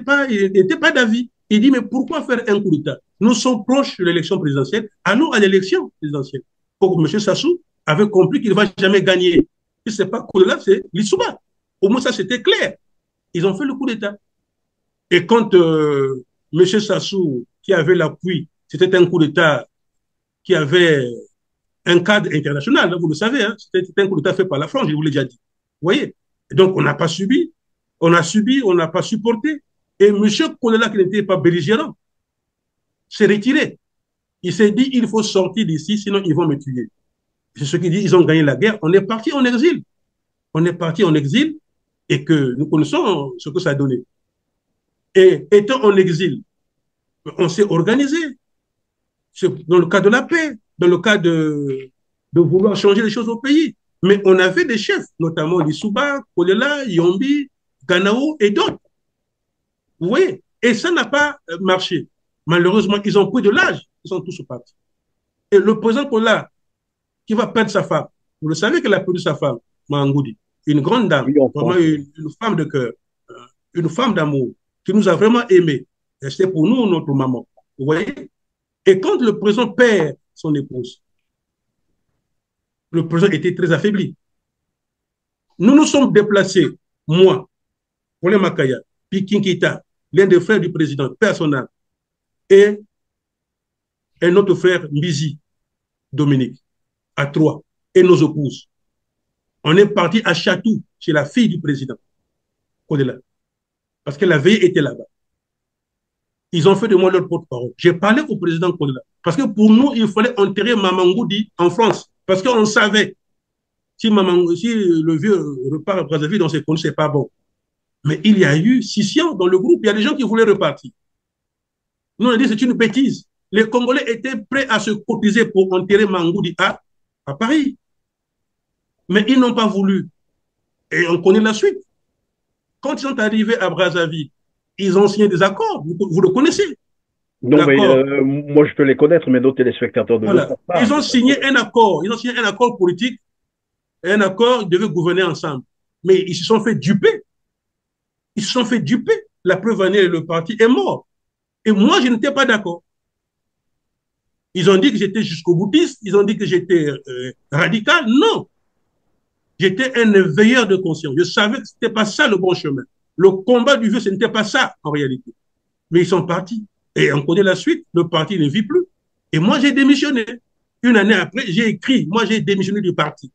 n'était pas d'avis. Il dit, mais pourquoi faire un coup d'État? Nous sommes proches de l'élection présidentielle, allons à l'élection présidentielle. Donc, M. Sassou avait compris qu'il ne va jamais gagner. Si ce n'est pas Kolela, c'est Lissouba. Au moins, ça, c'était clair. Ils ont fait le coup d'État. Et quand M. Sassou, qui avait l'appui, c'était un coup d'État qui avait un cadre international, vous le savez, hein, c'était un coup d'État fait par la France, je vous l'ai déjà dit. Vous voyez? Et donc, on n'a pas subi, on n'a pas supporté. Et M. Kolela, qui n'était pas belligérant, s'est retiré. Il s'est dit, il faut sortir d'ici, sinon ils vont me tuer. C'est ce qu'il dit, ils ont gagné la guerre. On est parti en exil. On est parti en exil et que nous connaissons ce que ça a donné. Et étant en exil, on s'est organisé dans le cas de la paix, dans le cas de vouloir changer les choses au pays. Mais on avait des chefs, notamment Lissouba, Kolela, Yombi, Ganao et d'autres. Vous voyez? Et ça n'a pas marché. Malheureusement, ils ont pris de l'âge. Ils sont tous partis. Et le président Kola, qui va perdre sa femme, vous le savez qu'elle a perdu sa femme, Mangoudi, une grande dame, Oui, vraiment une femme de cœur, une femme d'amour, qui nous a vraiment aimés. C'était pour nous notre maman. Vous voyez? Et quand le président perd son épouse, le président était très affaibli. Nous nous sommes déplacés, moi, Paulin Makaya, puis Kinkita, l'un des frères du président, personnel, et un autre frère, Mbizi, Dominique, à Troyes, et nos épouses. On est parti à Chatou, chez la fille du président, Kodela, parce que la veille était là-bas. Ils ont fait de moi leur porte-parole. J'ai parlé au président Kodela, parce que pour nous, il fallait enterrer Maman Ngoudi en France, parce qu'on savait si le vieux repart à Brazzaville dans ses conditions, c'est pas bon. Mais il y a eu scission dans le groupe. Il y a des gens qui voulaient repartir. Nous, on a dit c'est une bêtise. Les Congolais étaient prêts à se cotiser pour enterrer Mangoudi à Paris. Mais ils n'ont pas voulu. Et on connaît la suite. Quand ils sont arrivés à Brazzaville, ils ont signé des accords. Vous le connaissez. Non, mais moi je peux les connaître, mais nos téléspectateurs de voilà. Ils ont signé un accord. Ils ont signé un accord politique. Un accord, ils devaient gouverner ensemble. Mais ils se sont fait duper. Ils se sont fait duper. La preuve en est, le parti est mort. Et moi, je n'étais pas d'accord. Ils ont dit que j'étais jusqu'au boutiste. Ils ont dit que j'étais radical. Non. J'étais un veilleur de conscience. Je savais que ce n'était pas ça le bon chemin. Le combat du vieux, ce n'était pas ça en réalité. Mais ils sont partis. Et on connaît la suite. Le parti ne vit plus. Et moi, j'ai démissionné. Une année après, j'ai écrit. Moi, j'ai démissionné du parti.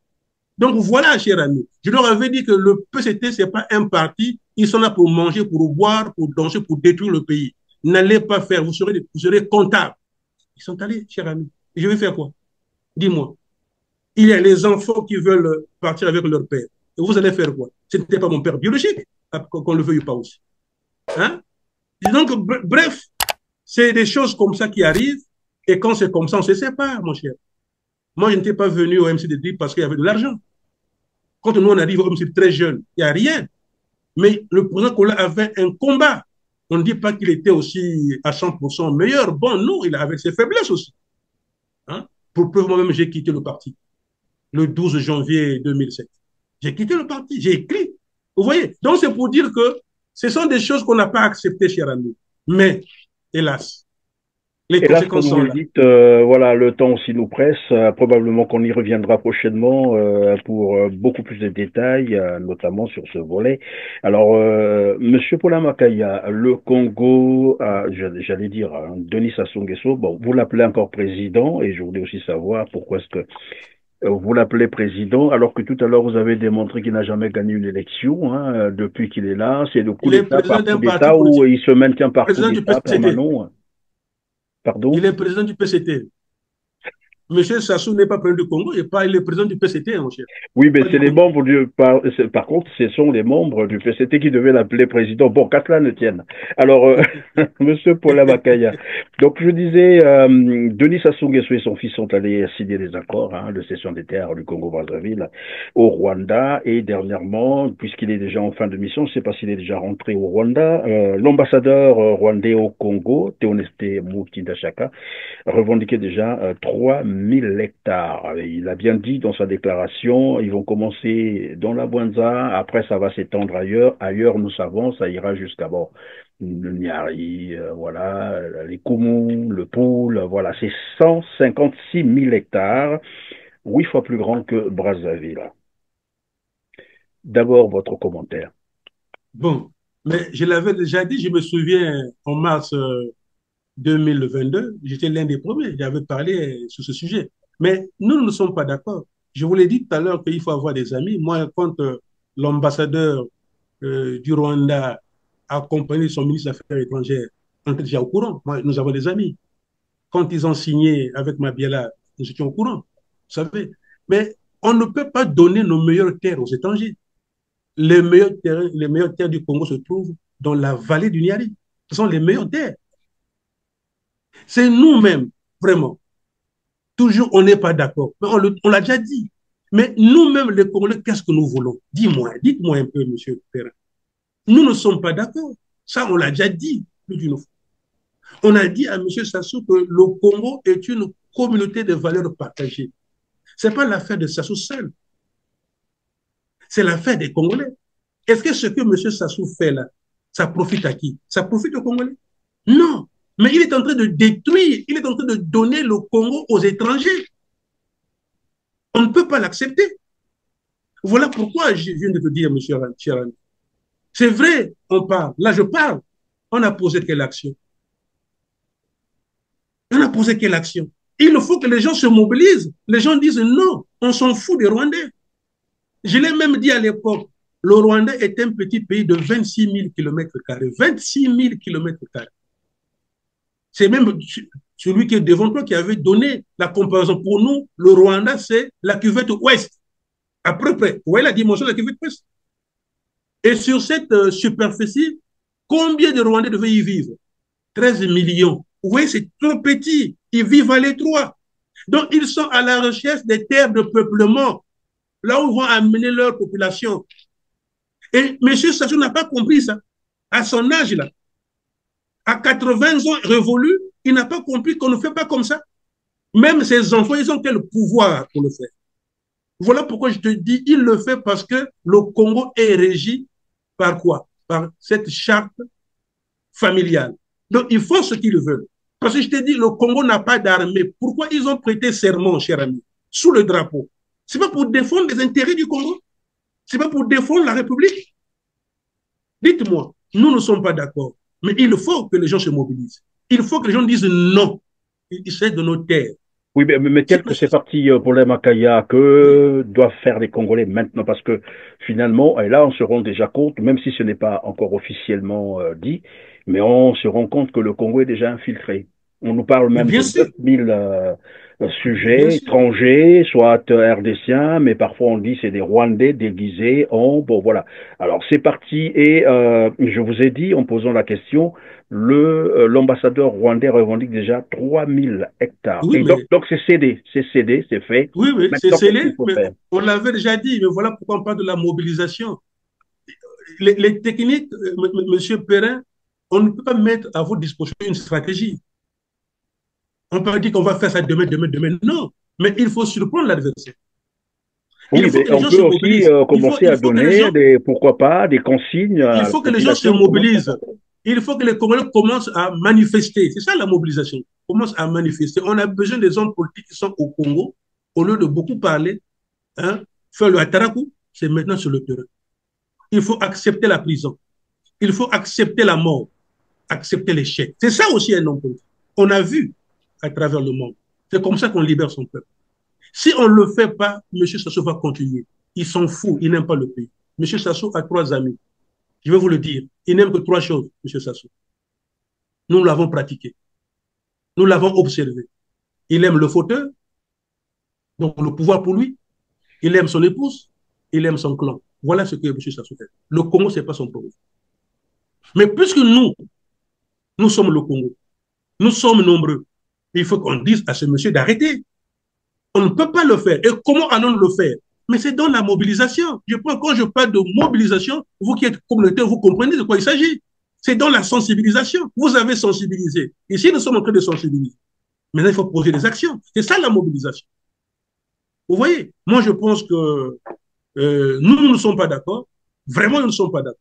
Donc voilà, cher ami. Je leur avais dit que le PCT, ce n'est pas un parti. Ils sont là pour manger, pour boire, pour danser, pour détruire le pays. N'allez pas faire. Vous serez comptable. Ils sont allés, cher ami. Et je vais faire quoi? Dis-moi. Il y a les enfants qui veulent partir avec leur père. Et vous allez faire quoi? Ce n'était pas mon père biologique, qu'on le veuille pas aussi. Hein? Et donc, bref, c'est des choses comme ça qui arrivent. Et quand c'est comme ça, on se sépare, mon cher. Moi, je n'étais pas venu au MCD parce qu'il y avait de l'argent. Quand nous, on arrive au MCD très jeune, il n'y a rien. Mais le président Kola avait un combat. On ne dit pas qu'il était aussi à 100% meilleur. Bon, non, il avait ses faiblesses aussi. Hein? Pour preuve, moi-même, j'ai quitté le parti le 12 janvier 2007. J'ai quitté le parti, j'ai écrit. Vous voyez? Donc, c'est pour dire que ce sont des choses qu'on n'a pas acceptées, cher ami. Mais, hélas, les conséquences sont là. Dites, voilà, le temps aussi nous presse. Probablement qu'on y reviendra prochainement pour beaucoup plus de détails, notamment sur ce volet. Alors, Monsieur Paulin Makaya, le Congo, j'allais dire, Denis Sassou Nguesso, bon, vous l'appelez encore président, et je voulais aussi savoir pourquoi est-ce que vous l'appelez président, alors que tout à l'heure vous avez démontré qu'il n'a jamais gagné une élection depuis qu'il est là. C'est le coup d'État par coup d'État où il se maintient par coup d'État permanent. Pardon? Il est président du PCT. Monsieur Sassou n'est pas président du Congo, il est président du PCT, mon cher. Oui, mais c'est les membres par contre, ce sont les membres du PCT qui devaient l'appeler président. Bon, qu'à cela ne tienne. Alors, Monsieur Paulin Makaya. Donc, je disais, Denis Sassou Nguesso et son fils sont allés signer des accords de cession des terres du Congo-Brazzaville au Rwanda. Et dernièrement, puisqu'il est déjà en fin de mission, je ne sais pas s'il est déjà rentré au Rwanda, l'ambassadeur rwandais au Congo, Théoneste Mukindashaka, revendiquait déjà 3000 hectares. Il a bien dit dans sa déclaration, ils vont commencer dans la Bwanza, après ça va s'étendre ailleurs. Ailleurs, nous savons, ça ira jusqu'à le Niari, voilà, les Koumou, le Poul, voilà, c'est 156 000 hectares, 8 fois plus grand que Brazzaville. D'abord, votre commentaire. Bon, Mais je l'avais déjà dit, je me souviens, en mars 2022, j'étais l'un des premiers, j'avais parlé sur ce sujet. Mais nous ne sommes pas d'accord. Je vous l'ai dit tout à l'heure qu'il faut avoir des amis. Moi, quand l'ambassadeur du Rwanda a accompagné son ministre des Affaires étrangères, on était déjà au courant. Moi, nous avons des amis. Quand ils ont signé avec Mabiala, nous étions au courant, vous savez. Mais on ne peut pas donner nos meilleures terres aux étrangers. Les meilleures terres du Congo se trouvent dans la vallée du Niari. Ce sont les meilleures terres. C'est nous-mêmes, vraiment. Toujours, on n'est pas d'accord. On l'a déjà dit. Mais nous-mêmes, les Congolais, qu'est-ce que nous voulons? Dis-moi, dites-moi un peu, monsieur Perrin. Nous ne sommes pas d'accord. Ça, on l'a déjà dit plus d'une fois. On a dit à M. Sassou que le Congo est une communauté de valeurs partagées. Ce n'est pas l'affaire de Sassou seul. C'est l'affaire des Congolais. Est-ce que ce que M. Sassou fait là, ça profite à qui? Ça profite aux Congolais? Non. Mais il est en train de détruire, il est en train de donner le Congo aux étrangers. On ne peut pas l'accepter. Voilà pourquoi je viens de te dire, M. Chirani. C'est vrai, on parle. Là, je parle. On a posé quelle action? On a posé quelle action? Il faut que les gens se mobilisent. Les gens disent non, on s'en fout des Rwandais. Je l'ai même dit à l'époque, le Rwanda est un petit pays de 26 000 km². 26 000 km². C'est même celui qui est devant toi qui avait donné la comparaison. Pour nous, le Rwanda, c'est la cuvette ouest. À peu près. Vous voyez la dimension de la cuvette ouest? Et sur cette superficie, combien de Rwandais devaient y vivre? 13 millions. Vous voyez, c'est trop petit. Ils vivent à l'étroit. Donc, ils sont à la recherche des terres de peuplement, là où vont amener leur population. Et M. Sassou n'a pas compris ça. À son âge, là, à 80 ans révolus, il n'a pas compris qu'on ne fait pas comme ça. Même ses enfants, ils ont quel pouvoir pour le faire? Voilà pourquoi je te dis, il le fait parce que le Congo est régi par quoi? Par cette charte familiale. Donc, ils font ce qu'ils veulent. Parce que je te dis, le Congo n'a pas d'armée. Pourquoi ils ont prêté serment, cher ami, sous le drapeau? Ce n'est pas pour défendre les intérêts du Congo. Ce n'est pas pour défendre la République. Dites-moi, nous ne sommes pas d'accord. Mais il faut que les gens se mobilisent. Il faut que les gens disent non. Il s'agit de nos terres. Oui, mais tel que c'est parti pour les Makaya, que doivent faire les Congolais maintenant? Parce que finalement, et là, on se rend déjà compte, même si ce n'est pas encore officiellement dit, mais on se rend compte que le Congo est déjà infiltré. On nous parle même de 9000 sujets étrangers, soit RDCiens, mais parfois on dit c'est des Rwandais déguisés en... Bon, voilà. Alors, c'est parti et je vous ai dit, en posant la question, l'ambassadeur rwandais revendique déjà 3000 hectares. Oui, et donc c'est cédé, c'est fait. Oui, oui, c'est scellé, mais on l'avait déjà dit, mais voilà pourquoi on parle de la mobilisation. Les techniques, M. Perrin, on ne peut pas mettre à votre disposition une stratégie. On peut pas dire qu'on va faire ça demain. Non, mais il faut surprendre l'adversaire. Oui, mais on peut aussi commencer à donner, pourquoi pas, des consignes. Il faut que les gens se mobilisent. Il faut que les Congolais commencent à manifester. C'est ça la mobilisation. Commencent à manifester. On a besoin des hommes politiques qui sont au Congo, au lieu de beaucoup parler, hein, faire le ataraku, c'est maintenant sur le terrain. Il faut accepter la prison. Il faut accepter la mort, accepter l'échec. C'est ça aussi un homme politique. On a vu à travers le monde. C'est comme ça qu'on libère son peuple. Si on ne le fait pas, M. Sassou va continuer. Il s'en fout, il n'aime pas le pays. M. Sassou a 3 amis. Je vais vous le dire. Il n'aime que 3 choses, M. Sassou. Nous l'avons pratiqué. Nous l'avons observé. Il aime le fauteuil, donc le pouvoir pour lui. Il aime son épouse. Il aime son clan. Voilà ce que M. Sassou fait. Le Congo, ce n'est pas son problème. Mais puisque nous sommes le Congo, nous sommes nombreux, il faut qu'on dise à ce monsieur d'arrêter. On ne peut pas le faire. Et comment allons-nous le faire? Mais c'est dans la mobilisation. Quand je parle de mobilisation, vous qui êtes communautaire, vous comprenez de quoi il s'agit. C'est dans la sensibilisation. Vous avez sensibilisé. Ici, nous sommes en train de sensibiliser. Maintenant, il faut poser des actions. C'est ça la mobilisation. Vous voyez, moi, je pense que nous ne sommes pas d'accord. Vraiment, nous ne sommes pas d'accord.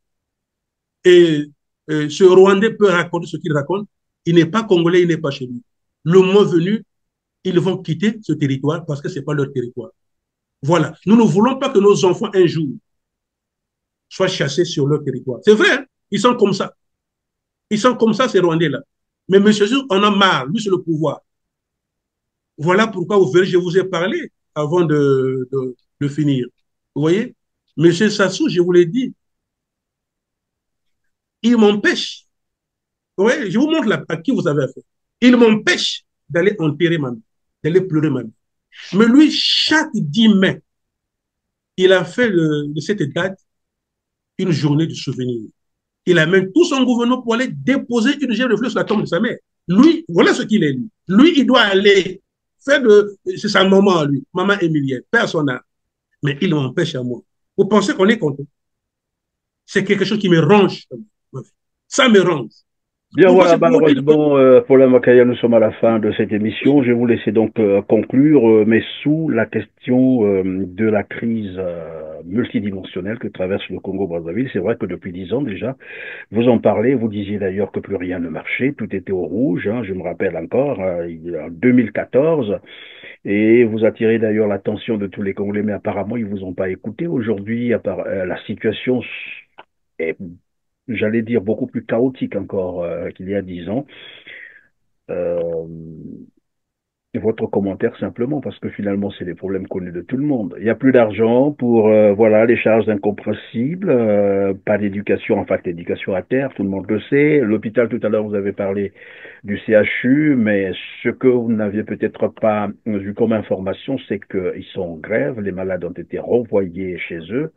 Et ce Rwandais peut raconter ce qu'il raconte. Il n'est pas congolais, il n'est pas chez lui. Le moment venu, ils vont quitter ce territoire parce que ce n'est pas leur territoire. Voilà. Nous ne voulons pas que nos enfants, un jour, soient chassés sur leur territoire. C'est vrai, hein? Ils sont comme ça. Ils sont comme ça, ces Rwandais-là. Mais M. Zou en a marre, lui, c'est le pouvoir. Voilà pourquoi, vous verrez, je vous ai parlé avant de finir. Vous voyez, M. Sassou, je vous l'ai dit, il m'empêche. Vous voyez, je vous montre là, à qui vous avez affaire. Il m'empêche d'aller enterrer ma mère, d'aller pleurer ma mère. Mais lui, chaque 10 mai, il a fait de cette date une journée de souvenir. Il amène tout son gouvernement pour aller déposer une gerbe de fleurs sur la tombe de sa mère. Lui, voilà ce qu'il est, lui. Lui, il doit aller faire c'est sa maman, lui, maman Émilienne, personne. Mais il m'empêche à moi. Vous pensez qu'on est content? C'est quelque chose qui me ronge. Ça me ronge. Bien voilà, malheureusement, Paul Makaya, nous sommes à la fin de cette émission. Je vais vous laisser donc conclure, mais sous la question de la crise multidimensionnelle que traverse le Congo-Brazzaville. C'est vrai que depuis 10 ans déjà, vous en parlez, vous disiez d'ailleurs que plus rien ne marchait, tout était au rouge, hein, je me rappelle encore, en 2014, et vous attirez d'ailleurs l'attention de tous les Congolais, mais apparemment ils vous ont pas écouté. Aujourd'hui, la situation est, j'allais dire, beaucoup plus chaotique encore qu'il y a 10 ans. Votre commentaire simplement, parce que finalement, c'est des problèmes connus de tout le monde. Il n'y a plus d'argent pour voilà, les charges incompréhensibles, pas d'éducation, en fait, l'éducation à terre, tout le monde le sait. L'hôpital, tout à l'heure, vous avez parlé du CHU, mais ce que vous n'aviez peut-être pas vu comme information, c'est qu'ils sont en grève, les malades ont été renvoyés chez eux.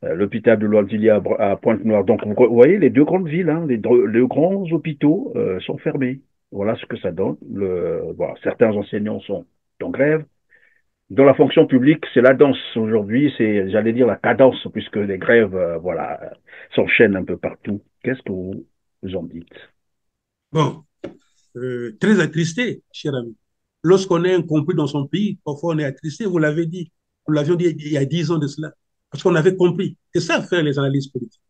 L'hôpital de Loisili à Pointe-Noire. Donc, vous voyez, les deux grandes villes, hein, les deux grands hôpitaux sont fermés. Voilà ce que ça donne. Voilà, certains enseignants sont en grève. Dans la fonction publique, c'est la danse aujourd'hui, c'est, j'allais dire, la cadence, puisque les grèves, voilà, s'enchaînent un peu partout. Qu'est-ce que vous en dites? Bon, très attristé, cher ami. Lorsqu'on est incompris dans son pays, parfois on est attristé, vous l'avez dit. Nous l'avions dit il y a 10 ans de cela. Parce qu'on avait compris. C'est ça faire les analyses politiques.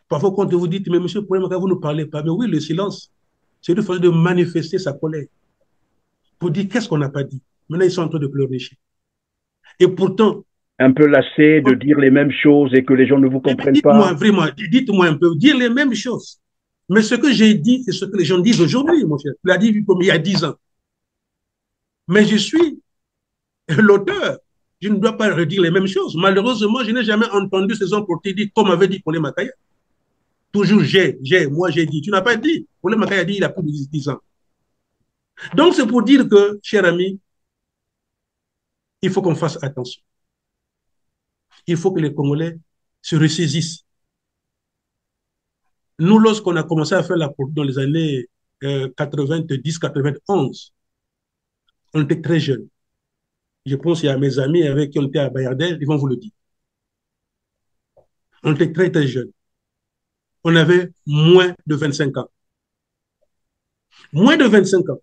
Parfois, quand vous dites, mais monsieur, pourquoi vous ne parlez pas? Mais oui, le silence, c'est une façon de manifester sa colère. Pour dire qu'est-ce qu'on n'a pas dit. Maintenant, ils sont en train de pleurnicher. Et pourtant. Un peu lassé de dire les mêmes choses et que les gens ne vous comprennent pas. Vraiment, dites-moi un peu, dire les mêmes choses. Mais ce que j'ai dit, c'est ce que les gens disent aujourd'hui, mon cher. Je l'ai dit il y a 10 ans. Mais je suis l'auteur. Je ne dois pas redire les mêmes choses. Malheureusement, je n'ai jamais entendu ces hommes politiques dire, comme avait dit Paul Makaya. Toujours moi j'ai dit. Tu n'as pas dit. Paul Makaya a dit il a plus de 10 ans. Donc c'est pour dire que, cher ami, il faut qu'on fasse attention. Il faut que les Congolais se ressaisissent. Nous, lorsqu'on a commencé à faire la politique dans les années 90-91, on était très jeunes. Je pense qu'il y a mes amis avec qui on était à Bayardel, ils vont vous le dire. On était très, très jeunes. On avait moins de 25 ans. Moins de 25 ans.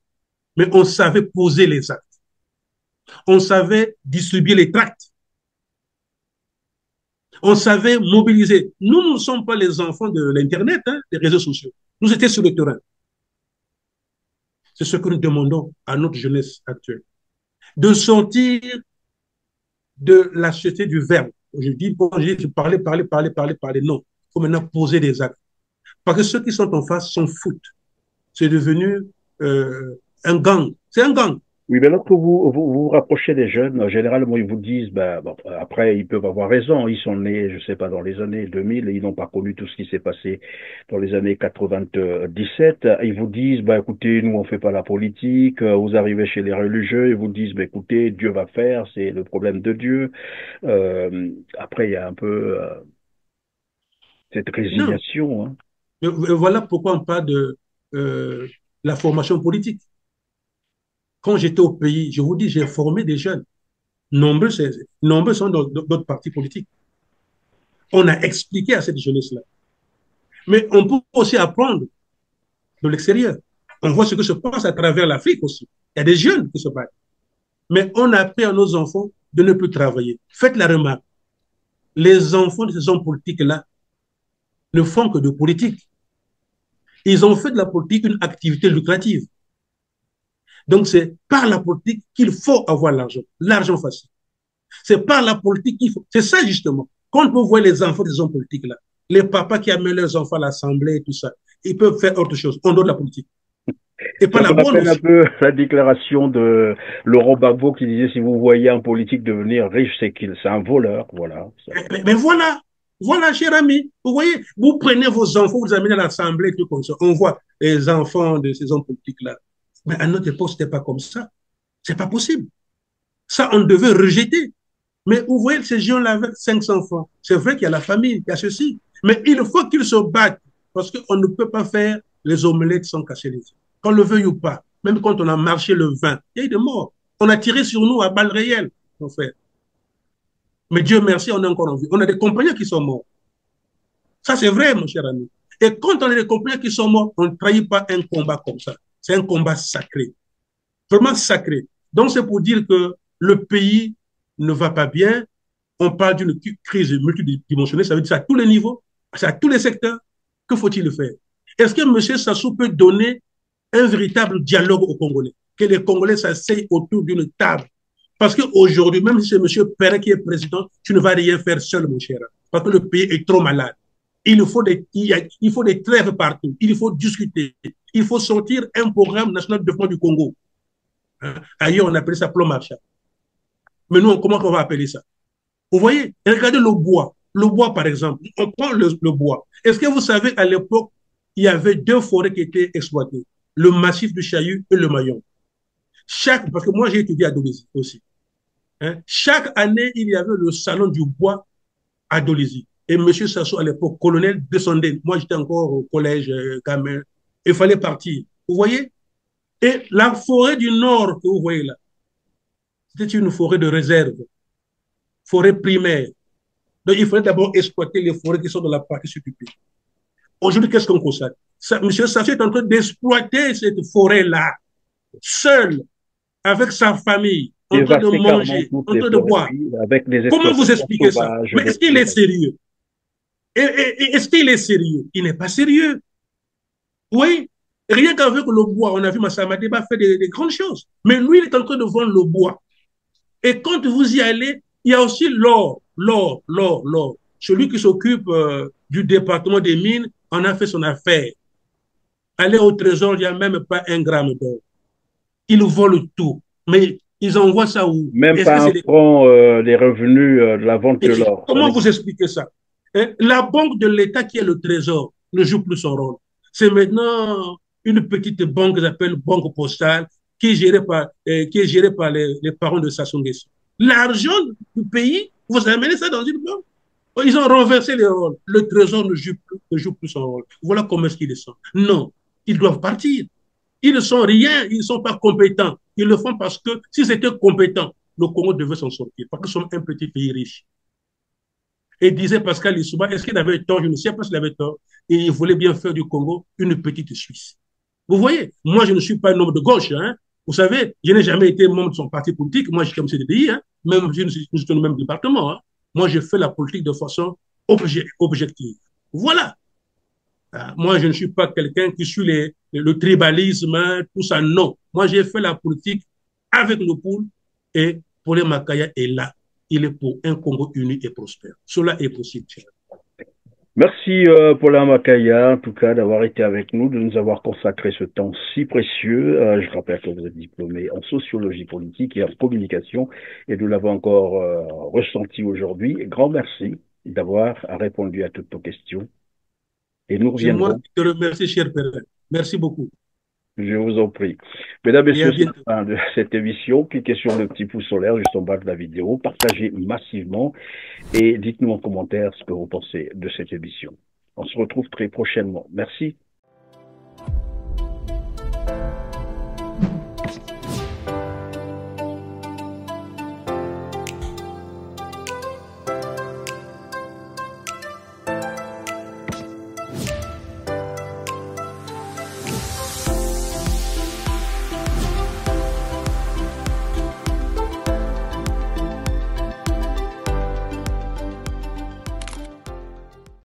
Mais on savait poser les actes. On savait distribuer les tracts. On savait mobiliser. Nous ne sommes pas les enfants de l'Internet, hein, des réseaux sociaux. Nous étions sur le terrain. C'est ce que nous demandons à notre jeunesse actuelle. De sortir de la société du verbe. Je dis, bon, j'ai parlé. Non, il faut maintenant poser des actes. Parce que ceux qui sont en face s'en foutent. C'est devenu un gang. C'est un gang. Oui, mais lorsque vous rapprochez des jeunes, généralement, ils vous disent, ben, bon, après, ils peuvent avoir raison. Ils sont nés, je sais pas, dans les années 2000, et ils n'ont pas connu tout ce qui s'est passé dans les années 97. Ils vous disent, ben, écoutez, nous, on fait pas la politique. Vous arrivez chez les religieux, ils vous disent, ben, écoutez, Dieu va faire, c'est le problème de Dieu. Après, il y a un peu cette résignation. Hein. Mais voilà pourquoi on parle de la formation politique. Quand j'étais au pays, je vous dis, j'ai formé des jeunes. Nombreux sont dans d'autres partis politiques. On a expliqué à cette jeunesse-là. Mais on peut aussi apprendre de l'extérieur. On voit ce que se passe à travers l'Afrique aussi. Il y a des jeunes qui se battent. Mais on a appris à nos enfants de ne plus travailler. Faites la remarque. Les enfants de ces hommes politiques-là ne font que de politique. Ils ont fait de la politique une activité lucrative. Donc, c'est par la politique qu'il faut avoir l'argent. L'argent facile. C'est par la politique qu'il faut. C'est ça, justement. Quand vous voyez les enfants des hommes politiques là, les papas qui amènent leurs enfants à l'Assemblée et tout ça, ils peuvent faire autre chose, en dehors de la politique. Et pas Ça la me bonne rappelle un aussi. peu la déclaration de Laurent Gbagbo qui disait si vous voyez un politique devenir riche, c'est un voleur. Voilà. Mais voilà, voilà, cher ami. Vous voyez, vous prenez vos enfants, vous les amenez à l'Assemblée, tout comme ça. On voit les enfants de ces hommes politiques-là. Mais à notre époque, c'était pas comme ça. C'est pas possible. Ça, on devait rejeter. Mais vous voyez, ces gens-là avec 500 francs, c'est vrai qu'il y a la famille, il y a ceci. Mais il faut qu'ils se battent parce qu'on ne peut pas faire les omelettes sans cacher les yeux. Qu'on le veuille ou pas, même quand on a marché le vin, il y a eu des morts. On a tiré sur nous à balles réelles, mon frère. Mais Dieu merci, on est encore en vie. On a des compagnons qui sont morts. Ça, c'est vrai, mon cher ami. Et quand on a des compagnons qui sont morts, on ne trahit pas un combat comme ça. C'est un combat sacré. Vraiment sacré. Donc, c'est pour dire que le pays ne va pas bien. On parle d'une crise multidimensionnelle, ça veut dire ça à tous les niveaux, c'est à tous les secteurs. Que faut-il faire? Est-ce que M. Sassou peut donner un véritable dialogue aux Congolais? Que les Congolais s'asseyent autour d'une table? Parce qu'aujourd'hui, même si c'est M. Perret qui est président, tu ne vas rien faire seul, mon cher. Parce que le pays est trop malade. Il faut des trêves partout. Il faut discuter. Il faut sortir un programme national de développement du Congo. Hein? Ailleurs, on appelle ça plan Marshall. Mais nous, comment on va appeler ça? Vous voyez, regardez le bois. Le bois, par exemple, on prend le bois. Est-ce que vous savez, à l'époque, il y avait deux forêts qui étaient exploitées, le massif du Chaillu et le Mayon. Parce que moi, j'ai étudié à Dolisie aussi. Hein, chaque année, il y avait le salon du bois à Dolisie. Et M. Sassou, à l'époque, colonel, descendait. Moi, j'étais encore au collège, gamin. Il fallait partir. Vous voyez? Et la forêt du Nord que vous voyez là, c'était une forêt de réserve, forêt primaire. Donc, il fallait d'abord exploiter les forêts qui sont dans la partie sud du pays. Aujourd'hui, qu'est-ce qu'on constate? M. Sassou est en train d'exploiter cette forêt-là, seul, avec sa famille, en train de manger, en train de boire. Comment vous expliquez ça? Mais est-ce qu'il est sérieux? Est-ce qu'il est sérieux? Il n'est pas sérieux. Oui, rien qu'avec le bois, on a vu Massa Madeba faire des grandes choses. Mais lui, il est en train de vendre le bois. Et quand vous y allez, il y a aussi l'or. Celui qui s'occupe du département des mines en a fait son affaire. Aller au trésor, il n'y a même pas un gramme d'or. Ils volent tout. Mais ils envoient ça où? Même pas un franc des revenus de la vente de l'or. Comment vous expliquez ça? La banque de l'État qui est le trésor ne joue plus son rôle. C'est maintenant une petite banque qu'ils appellent Banque Postale qui est gérée par les parents de Sassou Nguesso. L'argent du pays, vous amenez ça dans une banque. Ils ont renversé les rôles. Le trésor ne joue plus son rôle. Voilà comment est-ce qu'ils sont. Non, ils doivent partir. Ils ne sont rien, ils ne sont pas compétents. Ils le font parce que s'ils étaient compétents, le Congo devait s'en sortir. Parce que nous sommes un petit pays riche. Et disait Pascal Lissouba, est-ce qu'il avait tort? Je ne sais pas s'il avait tort. Et il voulait bien faire du Congo une petite Suisse. Vous voyez, moi, je ne suis pas un homme de gauche. Hein. Vous savez, je n'ai jamais été membre de son parti politique. Moi, je suis comme CDI. Hein. Même je suis dans le même département. Hein. Moi, je fais la politique de façon objective. Voilà. Moi, je ne suis pas quelqu'un qui suit le tribalisme, hein, tout ça. Non. Moi, j'ai fait la politique avec le pôle et Paulin Makaya est là. Il est pour un Congo uni et prospère. Cela est possible. Merci Paulin Makaya, en tout cas, d'avoir été avec nous, de nous avoir consacré ce temps si précieux. Je rappelle que vous êtes diplômé en sociologie politique et en communication, et nous l'avons encore ressenti aujourd'hui. Grand merci d'avoir répondu à toutes nos questions. Et nous reviendrons. C'est moi qui te remercie, cher père. Merci beaucoup. Je vous en prie. Mesdames et messieurs, c'est la fin de cette émission. Cliquez sur le petit pouce en l'air juste en bas de la vidéo. Partagez massivement et dites-nous en commentaire ce que vous pensez de cette émission. On se retrouve très prochainement. Merci.